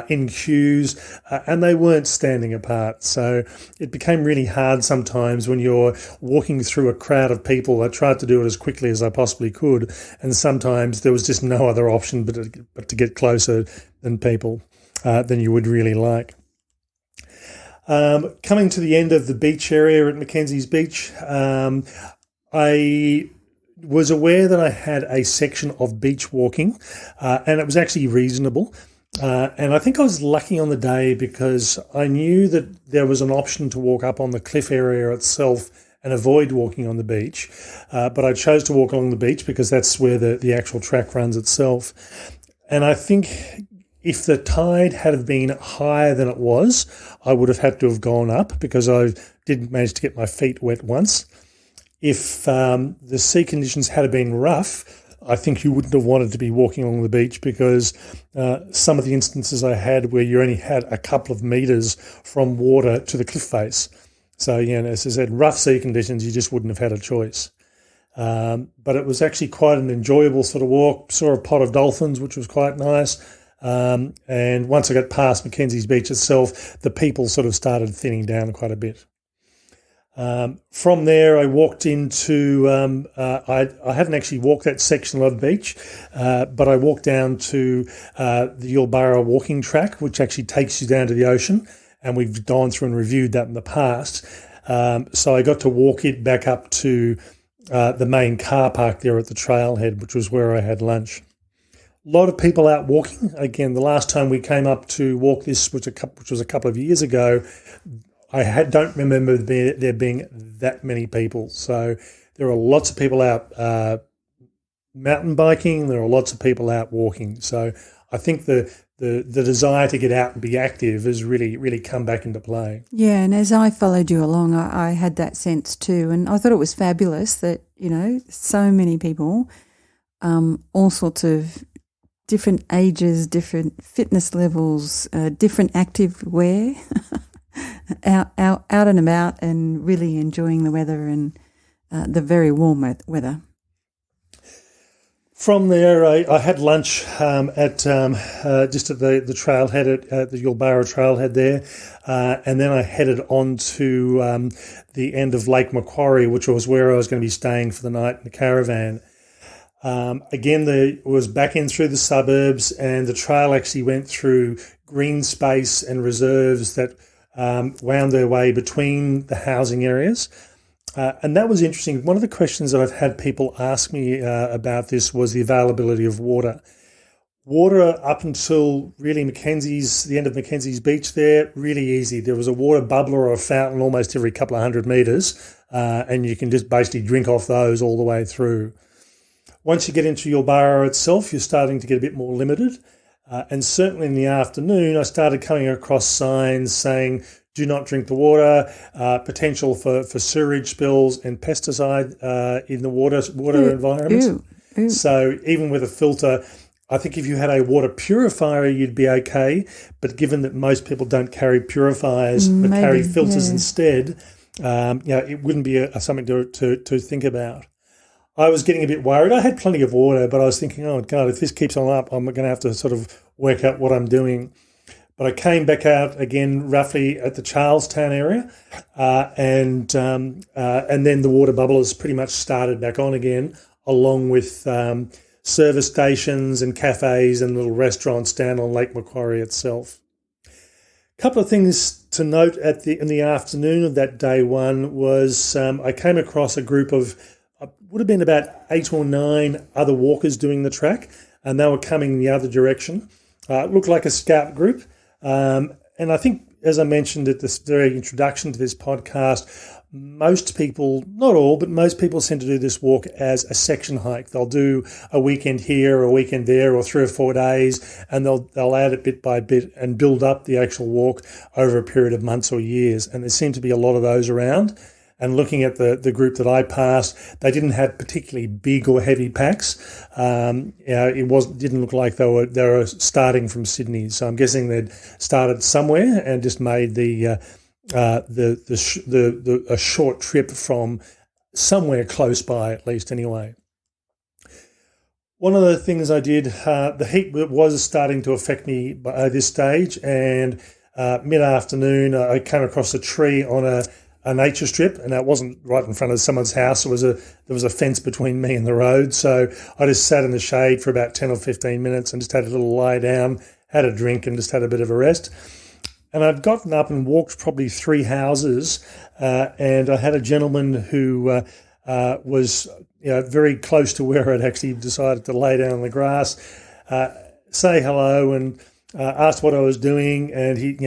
in queues, and they weren't standing apart. So it became really hard sometimes when you're walking through a crowd of people. I tried to do it as quickly as I possibly could, and sometimes there was just no other option but to get closer than people than you would really like. Coming to the end of the beach area at Mackenzie's Beach, I was aware that I had a section of beach walking, and it was actually reasonable. And I think I was lucky on the day because I knew that there was an option to walk up on the cliff area itself and avoid walking on the beach. But I chose to walk along the beach because that's where the actual track runs itself. And I think if the tide had been higher than it was, I would have had to have gone up because I did manage to get my feet wet once. If the sea conditions had been rough, I think you wouldn't have wanted to be walking along the beach because some of the instances I had where you only had a couple of metres from water to the cliff face. So, as I said, rough sea conditions, you just wouldn't have had a choice. But it was actually quite an enjoyable sort of walk. Saw a pot of dolphins, which was quite nice. And once I got past Mackenzie's Beach itself, the people sort of started thinning down quite a bit. From there, I walked into, I hadn't actually walked that section of the beach, but I walked down to the Yulburra walking track, which actually takes you down to the ocean, and we've gone through and reviewed that in the past. So I got to walk it back up to the main car park there at the trailhead, which was where I had lunch. A lot of people out walking. Again, the last time we came up to walk this, which was a couple of years ago, don't remember there being that many people. So there are lots of people out mountain biking. There are lots of people out walking. So I think the desire to get out and be active has really, really come back into play. Yeah, and as I followed you along, I had that sense too. And I thought it was fabulous that, so many people, all sorts of different ages, different fitness levels, different active wear, out and about and really enjoying the weather and the very warm weather. From there, I had lunch just at the trailhead at the Yulburra trailhead there, and then I headed on to the end of Lake Macquarie, which was where I was going to be staying for the night in the caravan. Again, it was back in through the suburbs, and the trail actually went through green space and reserves that wound their way between the housing areas. And that was interesting. One of the questions that I've had people ask me about this was the availability of water. Water up until really the end of Mackenzie's Beach there, really easy. There was a water bubbler or a fountain almost every couple of 100 metres, and you can just basically drink off those all the way through. Once you get into Yulburra itself, you're starting to get a bit more limited. And certainly in the afternoon, I started coming across signs saying, do not drink the water, potential for sewage spills and pesticide in the water environment. Ew. So even with a filter, I think if you had a water purifier, you'd be okay. But given that most people don't carry purifiers but carry filters instead, it wouldn't be something to think about. I was getting a bit worried. I had plenty of water, but I was thinking, oh, God, if this keeps on up, I'm going to have to sort of work out what I'm doing. But I came back out again roughly at the Charlestown area, and then the water bubble has pretty much started back on again, along with service stations and cafes and little restaurants down on Lake Macquarie itself. A couple of things to note in the afternoon of that day one was I came across a group of, would have been about 8 or 9 other walkers doing the track, and they were coming the other direction. It looked like a scout group. And I think, as I mentioned at this very introduction to this podcast, most people, not all, but most people tend to do this walk as a section hike. They'll do a weekend here, a weekend there, or 3 or 4 days, and they'll add it bit by bit and build up the actual walk over a period of months or years. And there seem to be a lot of those around. And looking at the group that I passed, they didn't have particularly big or heavy packs. It didn't look like they were starting from Sydney. So I'm guessing they'd started somewhere and just made a short trip from somewhere close by, at least anyway. One of the things I did, the heat was starting to affect me by this stage, and mid-afternoon I came across a tree on a nature strip, and that wasn't right in front of someone's house. There was a fence between me and the road, so I just sat in the shade for about 10 or 15 minutes and just had a little lie down, had a drink, and just had a bit of a rest. And I'd gotten up and walked probably 3 houses, and I had a gentleman who was very close to where I'd actually decided to lay down on the grass, say hello, and asked what I was doing, and he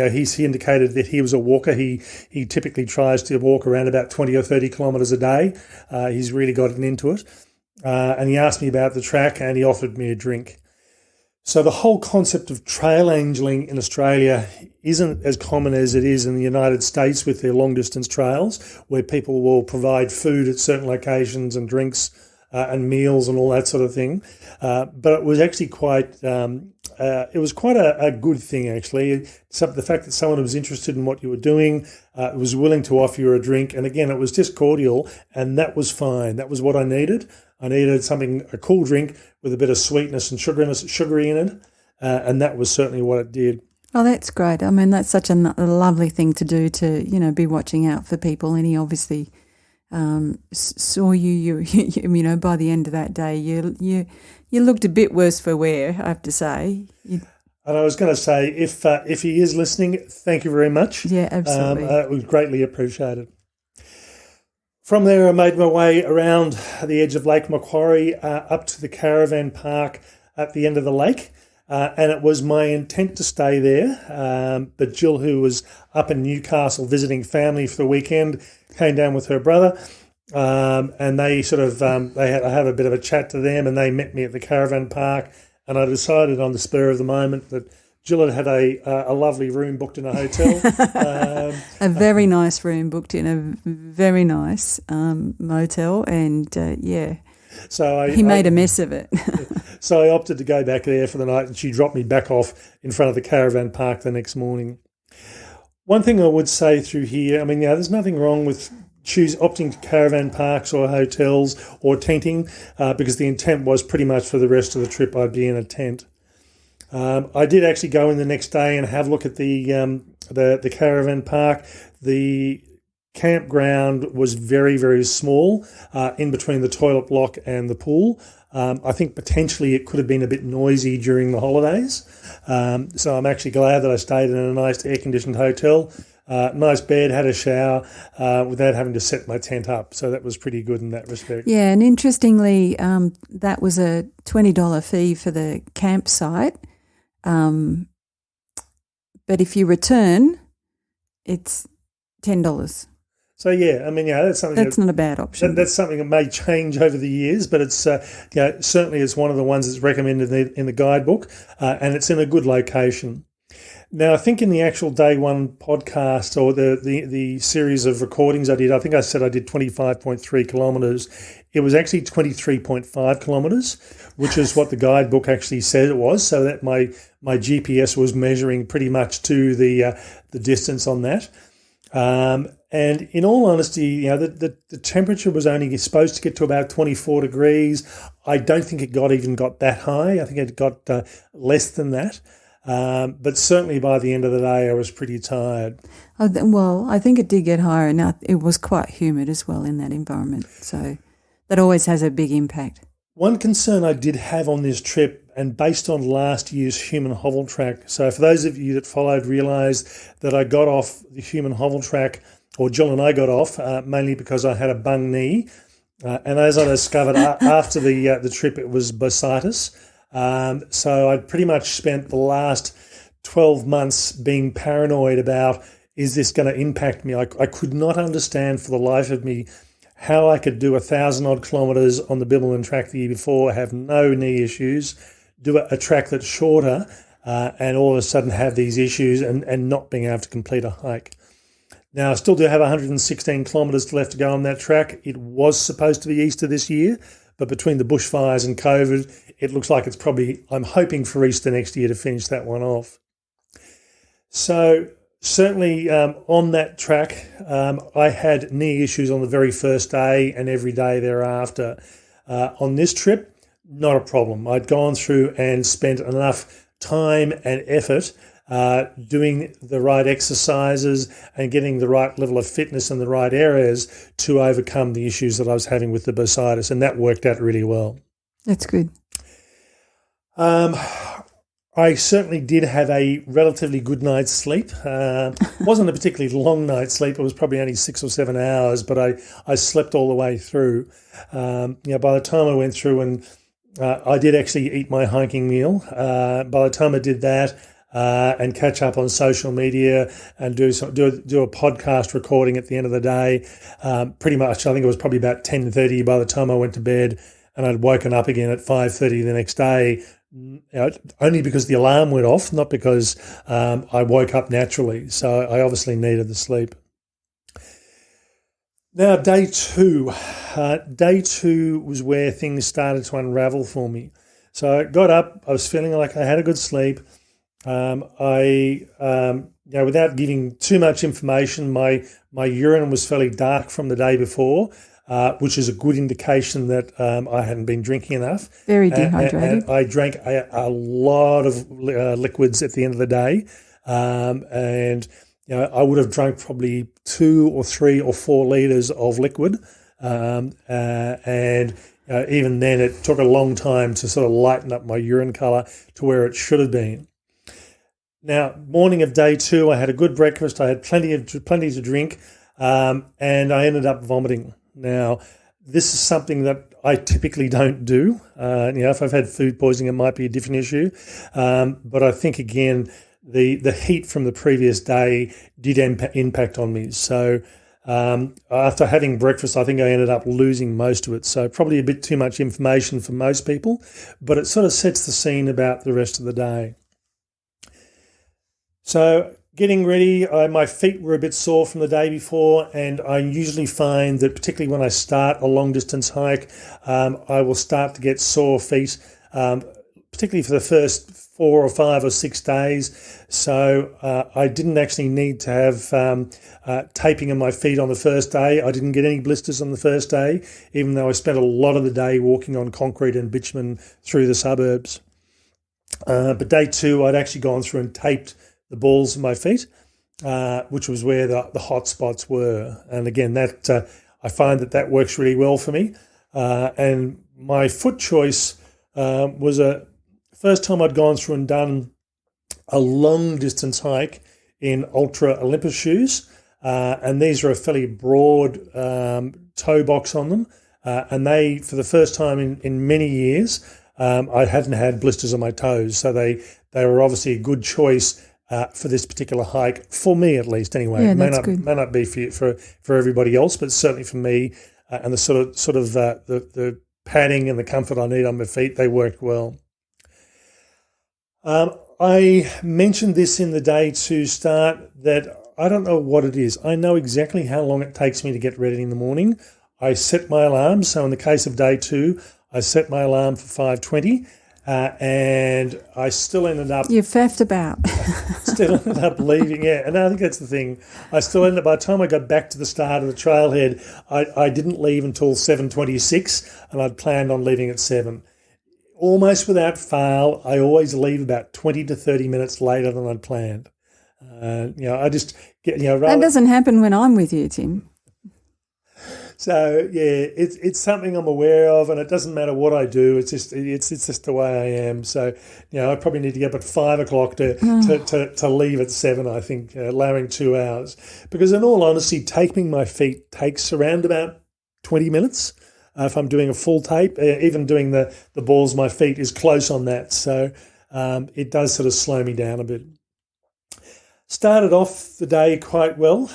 indicated that he was a walker. He typically tries to walk around about 20 or 30 kilometres a day. He's really gotten into it. And he asked me about the track, and he offered me a drink. So the whole concept of trail angeling in Australia isn't as common as it is in the United States with their long-distance trails, where people will provide food at certain locations and drinks and meals and all that sort of thing. But it was actually quite a good thing, actually. The fact that someone was interested in what you were doing, was willing to offer you a drink, and again, it was just cordial, and that was fine. That was what I needed. I needed a cool drink with a bit of sweetness and sugary in it, and that was certainly what it did. Oh, that's great. I mean, that's such a lovely thing to do, to be watching out for people, and he obviously saw you. By the end of that day, you looked a bit worse for wear, I have to say. And I was going to say, if he is listening, thank you very much. Yeah, absolutely. It was greatly appreciated. From there, I made my way around the edge of Lake Macquarie up to the caravan park at the end of the lake. And it was my intent to stay there. But Jill, who was up in Newcastle visiting family for the weekend, came down with her brother. And they I had a bit of a chat to them, and they met me at the caravan park. And I decided on the spur of the moment that Jill had a lovely room booked in a hotel. A very nice room booked in a very nice motel, and So he made a mess of it. So I opted to go back there for the night, and she dropped me back off in front of the caravan park the next morning. One thing I would say through here, there's nothing wrong with opting to caravan parks or hotels or tenting, because the intent was pretty much for the rest of the trip I'd be in a tent. I did actually go in the next day and have a look at the caravan park. The campground was very, very small, in between the toilet block and the pool. I think potentially it could have been a bit noisy during the holidays. So I'm actually glad that I stayed in a nice air-conditioned hotel. Nice bed, had a shower, without having to set my tent up. So that was pretty good in that respect. Yeah, and interestingly, that was a $20 fee for the campsite. But if you return, it's $10. So that's something. That's not a bad option. That's something that may change over the years, but it's certainly it's one of the ones that's recommended in the guidebook, and it's in a good location. Now, I think in the actual day one podcast or the series of recordings I did, I think I said I did 25.3 kilometres. It was actually 23.5 kilometres, which is what the guidebook actually said it was. So that my GPS was measuring pretty much to the distance on that. And in all honesty, the temperature was only supposed to get to about 24 degrees. I don't think it got that high. I think it got less than that. But certainly by the end of the day, I was pretty tired. Well, I think it did get higher. Now, it was quite humid as well in that environment. So that always has a big impact. One concern I did have on this trip, and based on last year's human hovel track, so for those of you that followed realised that I got off the human hovel track, or Jill and I got off, mainly because I had a bung knee. And as I discovered after the trip, it was bursitis. So I'd pretty much spent the last 12 months being paranoid about, is this going to impact me? I could not understand for the life of me how I could do 1,000-odd kilometres on the Bibbulmun track the year before, have no knee issues, do a track that's shorter, and all of a sudden have these issues and not being able to complete a hike. Now, I still do have 116 kilometres left to go on that track. It was supposed to be Easter this year, but between the bushfires and COVID, it looks like I'm hoping for Easter next year to finish that one off. So certainly on that track, I had knee issues on the very first day and every day thereafter. On this trip, not a problem. I'd gone through and spent enough time and effort doing the right exercises and getting the right level of fitness in the right areas to overcome the issues that I was having with the bursitis, and that worked out really well. That's good. I certainly did have a relatively good night's sleep. Wasn't a particularly long night's sleep. It was probably only 6 or 7 hours, but I slept all the way through. By the time I went through and I did actually eat my hiking meal. By the time I did that, and catch up on social media and do a podcast recording at the end of the day. Pretty much, I think it was probably about 10:30 by the time I went to bed, and I'd woken up again at 5:30 the next day, only because the alarm went off, not because I woke up naturally. So I obviously needed the sleep. Now, day two. Day two was where things started to unravel for me. So I got up, I was feeling like I had a good sleep. Without giving too much information, my urine was fairly dark from the day before, which is a good indication that I hadn't been drinking enough. Very dehydrated. And I drank a lot of liquids at the end of the day, and I would have drunk probably 2 or 3 or 4 litres of liquid, and even then it took a long time to sort of lighten up my urine colour to where it should have been. Now, morning of day two, I had a good breakfast. I had plenty to drink, and I ended up vomiting. Now, this is something that I typically don't do. If I've had food poisoning, it might be a different issue. But I think, again, the heat from the previous day did impact on me. So after having breakfast, I think I ended up losing most of it. So probably a bit too much information for most people, but it sort of sets the scene about the rest of the day. So getting ready, my feet were a bit sore from the day before, and I usually find that particularly when I start a long-distance hike, I will start to get sore feet, particularly for the first 4 or 5 or 6 days. So I didn't actually need to have taping in my feet on the first day. I didn't get any blisters on the first day, even though I spent a lot of the day walking on concrete and bitumen through the suburbs. But day two, I'd actually gone through and taped the balls of my feet, which was where the hot spots were. And again, that I find that works really well for me. And my foot choice was a first time I'd gone through and done a long distance hike in Ultra Olympus shoes. And these are a fairly broad toe box on them. And they, for the first time in many years, I hadn't had blisters on my toes. So they were obviously a good choice for this particular hike, for me at least anyway. Yeah, it may not be for everybody else, but certainly for me, and the sort of the padding and the comfort I need on my feet, they worked well. I mentioned this in the day to start that I don't know what it is. I know exactly how long it takes me to get ready in the morning. I set my alarm. So in the case of day 2, I set my alarm for 5:20, and I still ended up... You faffed about. Still ended up leaving, yeah. And I think that's the thing. I still ended up, by the time I got back to the start of the trailhead, I didn't leave until 7:26, and I'd planned on leaving at 7. Almost without fail, I always leave about 20 to 30 minutes later than I'd planned. I just get, That doesn't happen when I'm with you, Tim. So yeah, it's something I'm aware of, and it doesn't matter what I do. It's just the way I am. So I probably need to get up at 5 o'clock to leave at 7. I think, allowing 2 hours, because in all honesty, taping my feet takes around about 20 minutes. If I'm doing a full tape, even doing the balls, my feet is close on that. So it does sort of slow me down a bit. Started off the day quite well.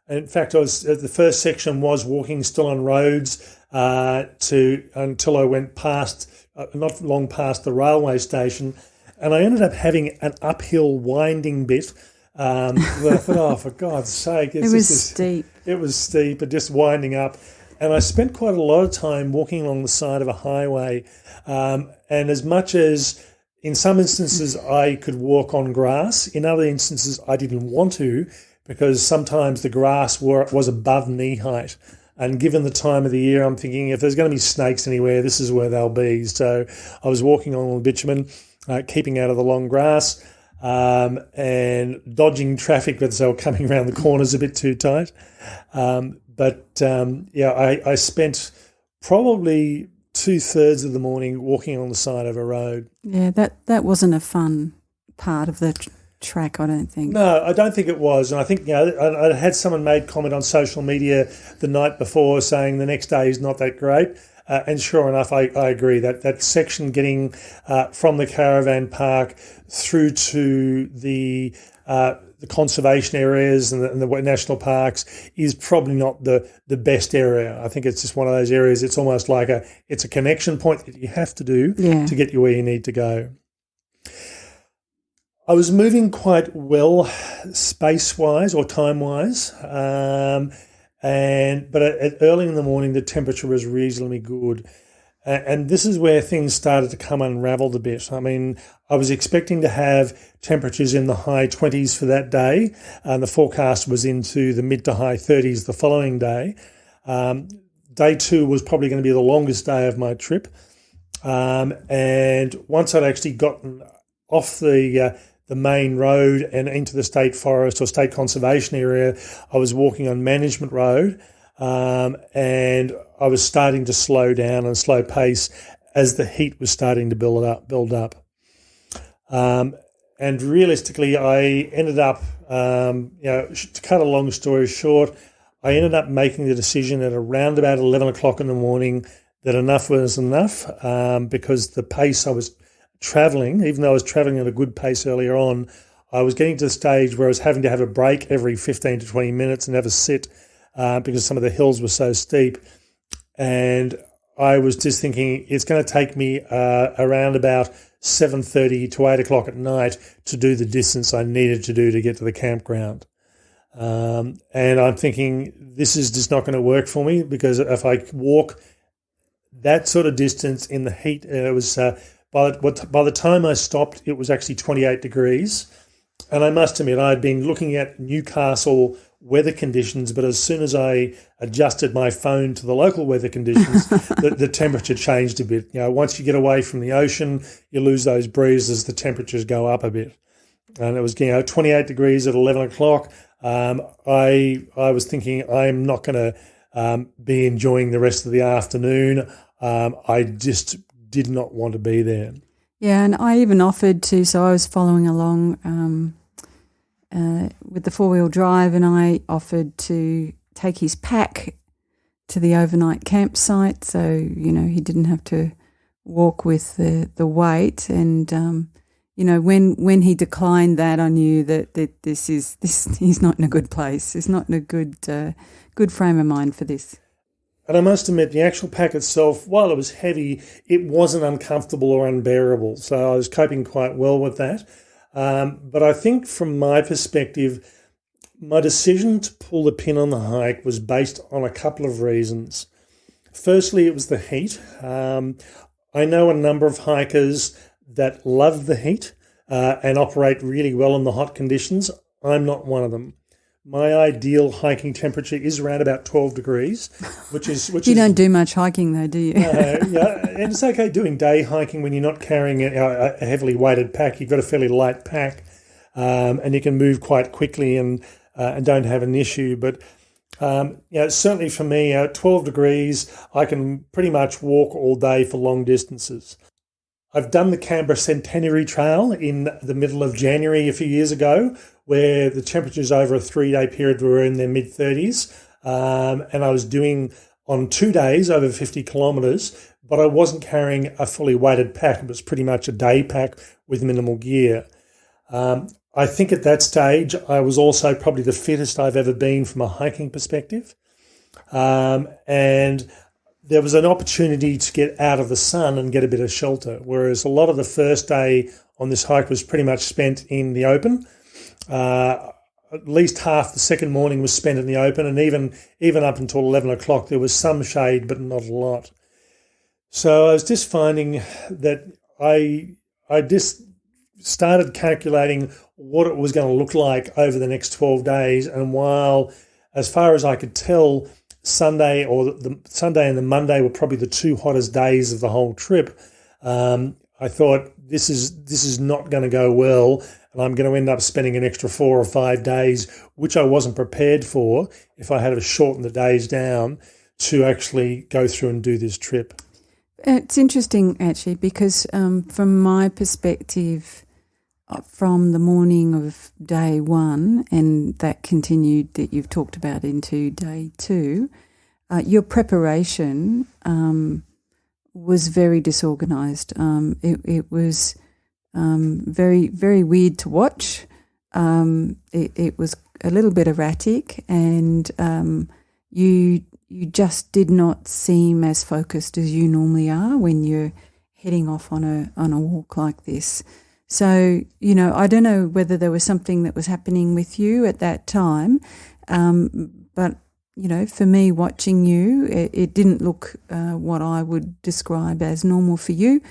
In fact, the first section was walking still on roads until I went past, not long past the railway station, and I ended up having an uphill winding bit. I thought, oh, for God's sake. It was steep. It was steep, but just winding up. And I spent quite a lot of time walking along the side of a highway. And as much as in some instances I could walk on grass, in other instances I didn't want to, because sometimes the grass was above knee height. And given the time of the year, I'm thinking if there's going to be snakes anywhere, this is where they'll be. So I was walking along the bitumen, keeping out of the long grass, and dodging traffic as they were coming around the corners a bit too tight. I spent probably 2/3 of the morning walking on the side of a road. Yeah, that wasn't a fun part of the track, I don't think. No, I don't think it was. And I think, I had someone made comment on social media the night before saying the next day is not that great. And sure enough, I agree that section getting from the caravan park through to the conservation areas and the national parks is probably not the best area. I think it's just one of those areas. It's almost like it's a connection point that you have to do to get you where you need to go. I was moving quite well space-wise or time-wise, but early in the morning the temperature was reasonably good. And this is where things started to come unravelled a bit. I mean, I was expecting to have temperatures in the high 20s for that day, and the forecast was into the mid to high 30s the following day. Day 2 was probably going to be the longest day of my trip. And once I'd actually gotten off the main road and into the state forest or state conservation area, I was walking on Management Road, and I was starting to slow down and slow pace as the heat was starting to build up. And realistically, I ended up, to cut a long story short, I ended up making the decision at around about 11 o'clock in the morning that enough was enough, because the pace I was travelling, even though I was travelling at a good pace earlier on, I was getting to the stage where I was having to have a break every 15 to 20 minutes and have a sit because some of the hills were so steep. And I was just thinking it's going to take me around about 7:30 to 8 o'clock at night to do the distance I needed to do to get to the campground. And I'm thinking this is just not going to work for me, because if I walk that sort of distance in the heat, it was by the time I stopped, it was actually 28 degrees. And I must admit, I had been looking at Newcastle weather conditions, but as soon as I adjusted my phone to the local weather conditions, the temperature changed a bit. Once you get away from the ocean, you lose those breezes, the temperatures go up a bit. And it was 28 degrees at 11 o'clock. I was thinking I'm not going to be enjoying the rest of the afternoon. I just did not want to be there. Yeah, and I even offered to, so I was following along with the 4-wheel drive, and I offered to take his pack to the overnight campsite, so, he didn't have to walk with the weight. And, when he declined that, I knew that he's not in a good place. He's not in a good frame of mind for this. And I must admit, the actual pack itself, while it was heavy, it wasn't uncomfortable or unbearable. So I was coping quite well with that. But I think from my perspective, my decision to pull the pin on the hike was based on a couple of reasons. Firstly, it was the heat. I know a number of hikers that love the heat and operate really well in the hot conditions. I'm not one of them. My ideal hiking temperature is around about 12 degrees, which you don't do much hiking though, do you? Yeah, and it's okay doing day hiking when you're not carrying a heavily weighted pack. You've got a fairly light pack, and you can move quite quickly and don't have an issue. But certainly for me, at 12 degrees, I can pretty much walk all day for long distances. I've done the Canberra Centenary Trail in the middle of January a few years ago, where the temperatures over a 3-day period were in their mid-30s, and I was doing on 2 days over 50 kilometres, but I wasn't carrying a fully weighted pack. It was pretty much a day pack with minimal gear. I think at that stage I was also probably the fittest I've ever been from a hiking perspective, and there was an opportunity to get out of the sun and get a bit of shelter, whereas a lot of the first day on this hike was pretty much spent in the open. At least half the second morning was spent in the open, and even up until 11 o'clock there was some shade, but not a lot. So I was just finding that I just started calculating what it was going to look like over the next 12 days, and while, as far as I could tell, Sunday and the Monday were probably the two hottest days of the whole trip, I thought this is not going to go well, and I'm going to end up spending an extra 4 or 5 days, which I wasn't prepared for if I had to shorten the days down to actually go through and do this trip. It's interesting, actually, because from my perspective, from the morning of day one, and that continued that you've talked about into day two, your preparation was very disorganised. It was very, very weird to watch. It was a little bit erratic, and you just did not seem as focused as you normally are when you're heading off on a walk like this. So, I don't know whether there was something that was happening with you at that time, but, for me watching you, it didn't look what I would describe as normal for you,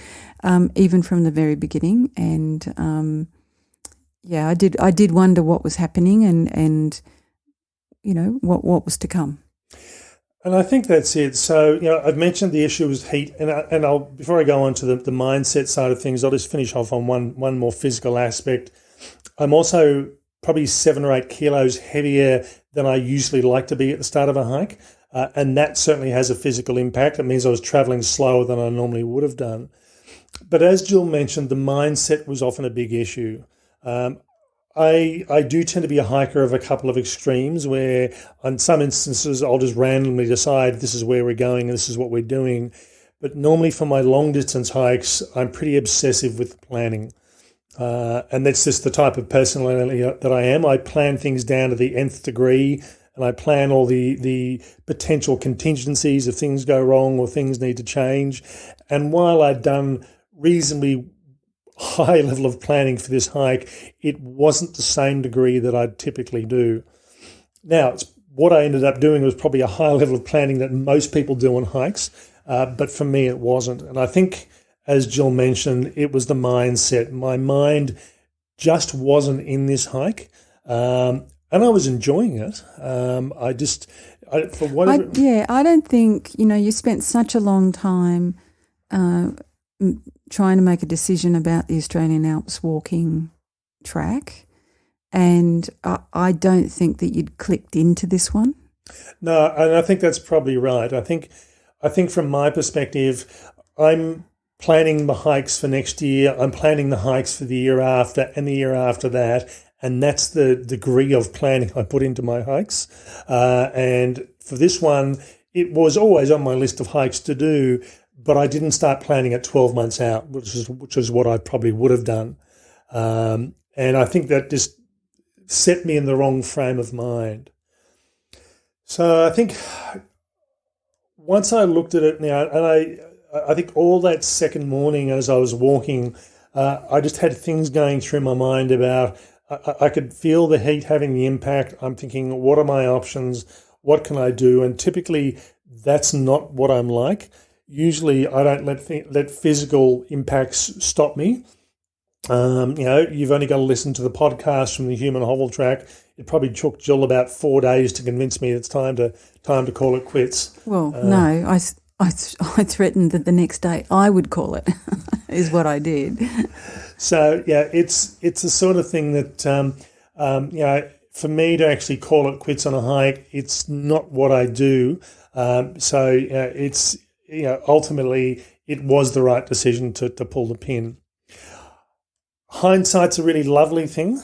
even from the very beginning. And, I did wonder what was happening and what was to come. And I think that's it. So, I've mentioned the issue was heat, and I'll before I go on to the mindset side of things, I'll just finish off on one more physical aspect. I'm also probably 7 or 8 kilos heavier than I usually like to be at the start of a hike, and that certainly has a physical impact. It means I was travelling slower than I normally would have done. But as Jill mentioned, the mindset was often a big issue. I do tend to be a hiker of a couple of extremes where on some instances I'll just randomly decide this is where we're going and this is what we're doing. But normally for my long distance hikes, I'm pretty obsessive with the planning. And that's just the type of personality that I am. I plan things down to the nth degree, and I plan all the potential contingencies if things go wrong or things need to change. And while I'd done reasonably high level of planning for this hike, it wasn't the same degree that I'd typically do. Now, what I ended up doing was probably a high level of planning that most people do on hikes, but for me it wasn't. And I think, as Jill mentioned, it was the mindset. My mind just wasn't in this hike, and I was enjoying it. I don't think, you spent such a long time trying to make a decision about the Australian Alps walking track, and I don't think that you'd clicked into this one. No, and I think that's probably right. I think from my perspective, I'm planning the hikes for next year. I'm planning the hikes for the year after and the year after that, and that's the degree of planning I put into my hikes. And for this one, it was always on my list of hikes to do, but I didn't start planning at 12 months out, which is what I probably would have done. And I think that just set me in the wrong frame of mind. So I think once I looked at it now, and I think all that second morning as I was walking, I just had things going through my mind about I could feel the heat having the impact. I'm thinking, what are my options? What can I do? And typically, that's not what I'm like. Usually, I don't let physical impacts stop me. You've only got to listen to the podcast from the Human Hovel track. It probably took Jill about 4 days to convince me it's time to call it quits. Well, no, I threatened that the next day I would call it, is what I did. So yeah, it's the sort of thing that for me to actually call it quits on a hike, it's not what I do. It's ultimately it was the right decision to pull the pin. Hindsight's a really lovely thing.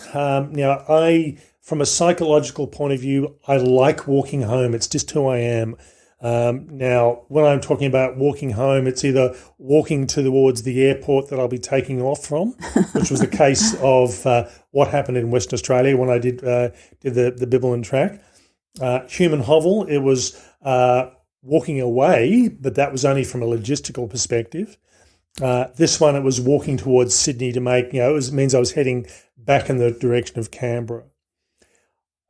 From a psychological point of view, I like walking home. It's just who I am. Now, when I'm talking about walking home, it's either walking towards the airport that I'll be taking off from, which was the case of what happened in Western Australia when I did the Bibbulmun track. Human Hovel, it was walking away, but that was only from a logistical perspective. This one, it was walking towards Sydney to make, it means I was heading back in the direction of Canberra.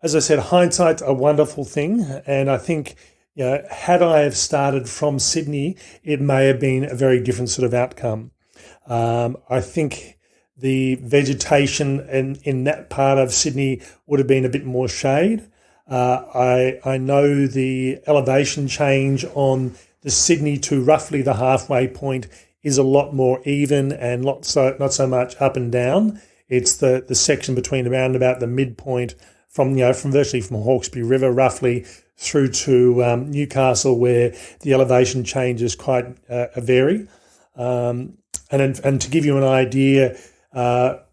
As I said, hindsight's a wonderful thing, and I think, had I have started from Sydney, it may have been a very different sort of outcome. I think the vegetation in that part of Sydney would have been a bit more shade. I know the elevation change on the Sydney to roughly the halfway point is a lot more even and not so much up and down. It's the section between around about the midpoint from virtually from Hawkesbury River roughly through to Newcastle, where the elevation changes quite vary. And to give you an idea,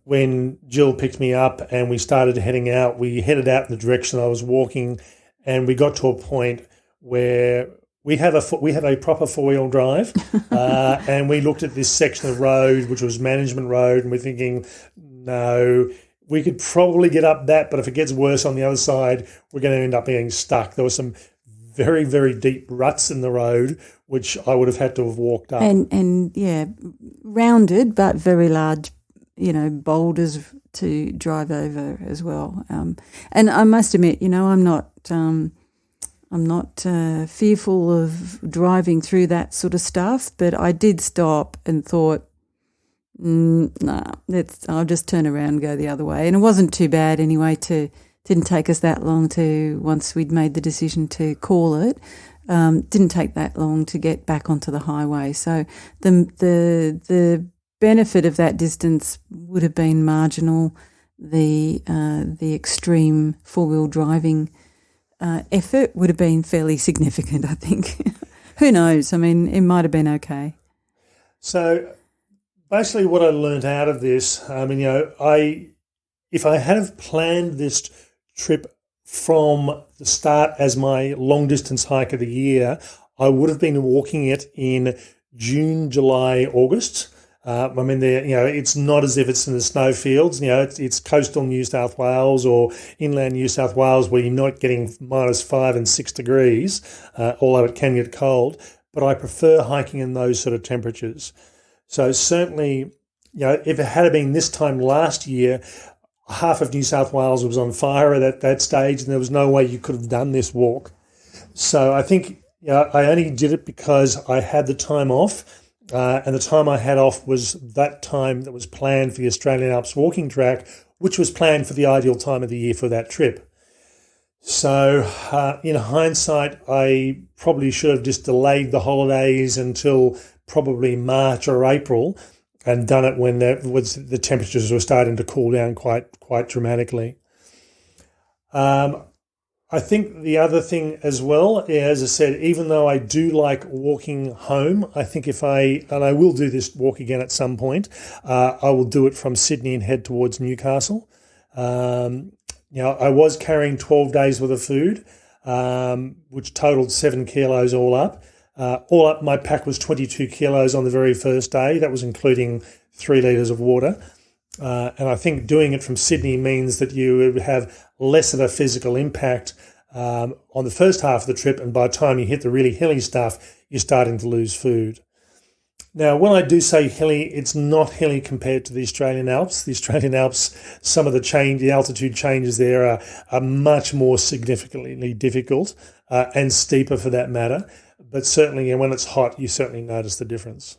when Jill picked me up and we started heading out, we headed out in the direction I was walking, and we got to a point where we have a proper four-wheel drive, and we looked at this section of road, which was Management Road, and we're thinking, no, we could probably get up that, but if it gets worse on the other side, we're going to end up being stuck. There were some very, very deep ruts in the road, which I would have had to have walked up. And rounded but very large, boulders to drive over as well. And I must admit, I'm not fearful of driving through that sort of stuff, but I did stop and thought, I'll just turn around and go the other way. And it wasn't too bad anyway. Didn't take us that long once we'd made the decision to call it. Didn't take that long to get back onto the highway. So the benefit of that distance would have been marginal. The extreme four-wheel driving effort would have been fairly significant, I think. Who knows? I mean, it might have been okay. So basically what I learned out of this, if I had have planned this trip from the start as my long-distance hike of the year, I would have been walking it in June, July, August. It's not as if it's in the snowfields. It's coastal New South Wales or inland New South Wales where you're not getting -5 and 6 degrees, although it can get cold. But I prefer hiking in those sort of temperatures. So certainly, if it had been this time last year, half of New South Wales was on fire at that stage, and there was no way you could have done this walk. So I think I only did it because I had the time off. And the time I had off was that time that was planned for the Australian Alps walking track, which was planned for the ideal time of the year for that trip. So in hindsight, I probably should have just delayed the holidays until probably March or April and done it when the temperatures were starting to cool down quite dramatically. I think the other thing as well, as I said, even though I do like walking home, I think and I will do this walk again at some point, I will do it from Sydney and head towards Newcastle. I was carrying 12 days worth of food, which totaled 7 kilos all up. All up, my pack was 22 kilos on the very first day. That was including 3 litres of water. And I think doing it from Sydney means that you would have less of a physical impact on the first half of the trip, and by the time you hit the really hilly stuff, you're starting to lose food. Now, when I do say hilly, it's not hilly compared to the Australian Alps. The Australian Alps, some of the altitude changes there are much more significantly difficult and steeper for that matter. But certainly, when it's hot, you certainly notice the difference.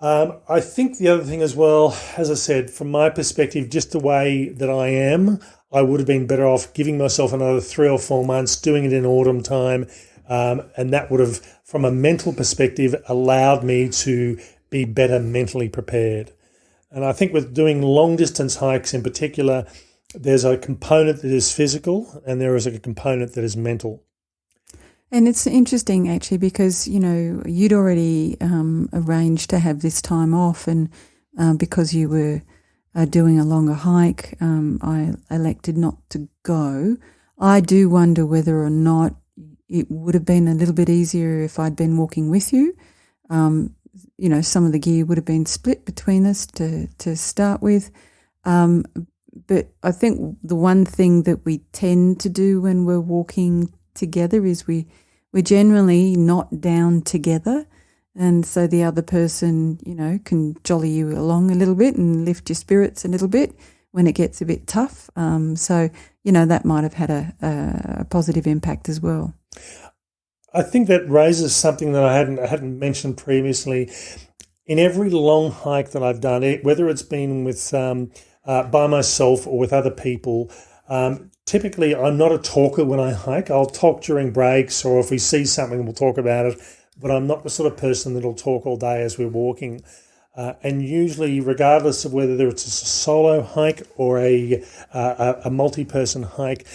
I think the other thing as well, as I said, from my perspective, just the way that I am, I would have been better off giving myself another 3 or 4 months, doing it in autumn time, and that would have, from a mental perspective, allowed me to be better mentally prepared. And I think with doing long-distance hikes in particular, there's a component that is physical and there is a component that is mental. And it's interesting, actually, because, you'd already arranged to have this time off, and because you were doing a longer hike, I elected not to go. I do wonder whether or not it would have been a little bit easier if I'd been walking with you. Some of the gear would have been split between us to start with. But I think the one thing that we tend to do when we're walking together is we're generally not down together, and so the other person, can jolly you along a little bit and lift your spirits a little bit when it gets a bit tough. So that might have had a positive impact as well. I think that raises something that I hadn't mentioned previously. In every long hike that I've done, whether it's been with by myself or with other people, typically I'm not a talker when I hike. I'll talk during breaks, or if we see something, we'll talk about it. But I'm not the sort of person that'll talk all day as we're walking. And usually, regardless of whether it's a solo hike or a multi-person hike,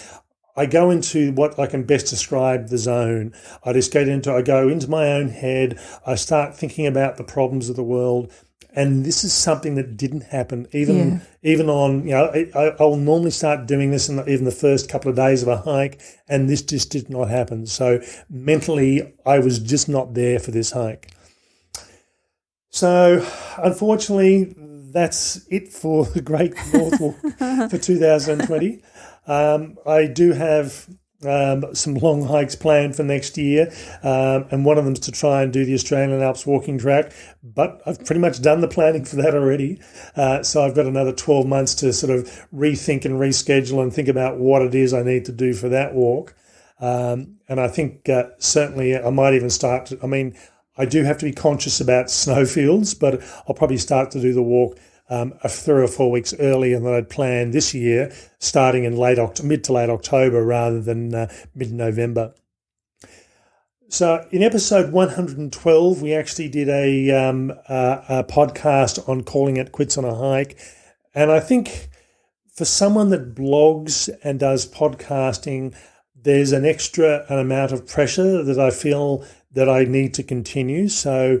I go into what I can best describe the zone. I go into my own head. I start thinking about the problems of the world. And this is something that didn't happen even on, I'll normally start doing this in even the first couple of days of a hike, and this just did not happen. So mentally, I was just not there for this hike. So unfortunately, that's it for the Great North Walk for 2020. I do have some long hikes planned for next year, and one of them is to try and do the Australian Alps walking track, but I've pretty much done the planning for that already. So I've got another 12 months to sort of rethink and reschedule and think about what it is I need to do for that walk. And I think certainly I might even start I do have to be conscious about snowfields, but I'll probably start to do the walk 3 or 4 weeks earlier than I'd planned this year, starting in mid to late October rather than mid-November. So in episode 112, we actually did a podcast on calling it quits on a hike. And I think for someone that blogs and does podcasting, there's an amount of pressure that I feel that I need to continue. So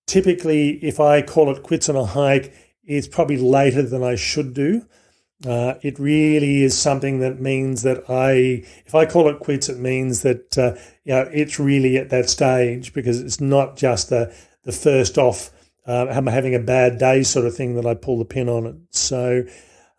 typically, if I call it quits on a hike, it's probably later than I should do. It really is something that means that if I call it quits, it means that it's really at that stage, because it's not just the first off, I'm having a bad day sort of thing that I pull the pin on it. So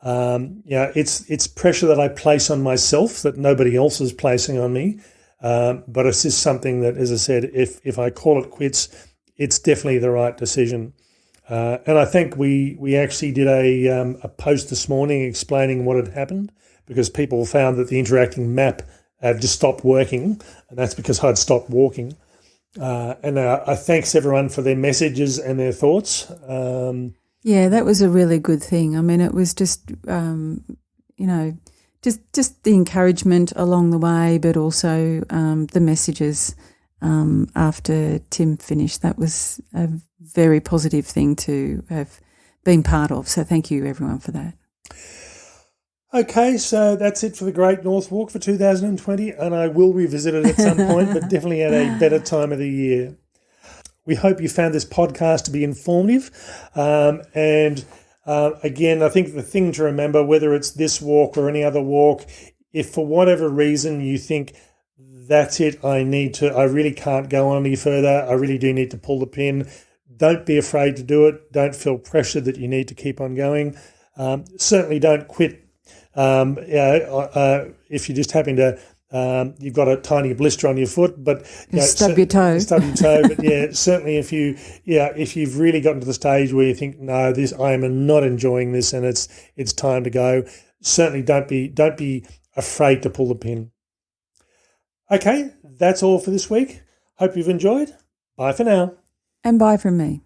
it's pressure that I place on myself that nobody else is placing on me. But it's just something that, as I said, if I call it quits, it's definitely the right decision. And I think we actually did a post this morning explaining what had happened, because people found that the interacting map had just stopped working, and that's because I'd stopped walking. And I thanks everyone for their messages and their thoughts. Yeah, that was a really good thing. I mean, it was just, just the encouragement along the way, but also the messages after Tim finished. That was a very positive thing to have been part of. So thank you, everyone, for that. Okay, so that's it for the Great North Walk for 2020, and I will revisit it at some point, but definitely at a better time of the year. We hope you found this podcast to be informative. Again, I think the thing to remember, whether it's this walk or any other walk, if for whatever reason you think that's it, I really can't go on any further, I really do need to pull the pin, don't be afraid to do it. Don't feel pressure that you need to keep on going. Certainly don't quit if you're just having to, you've got a tiny blister on your foot, but stub your toe. But yeah, certainly if you've really gotten to the stage where you think, no, I am not enjoying this, and it's time to go. Certainly, don't be afraid to pull the pin. Okay, that's all for this week. Hope you've enjoyed. Bye for now. And bye from me.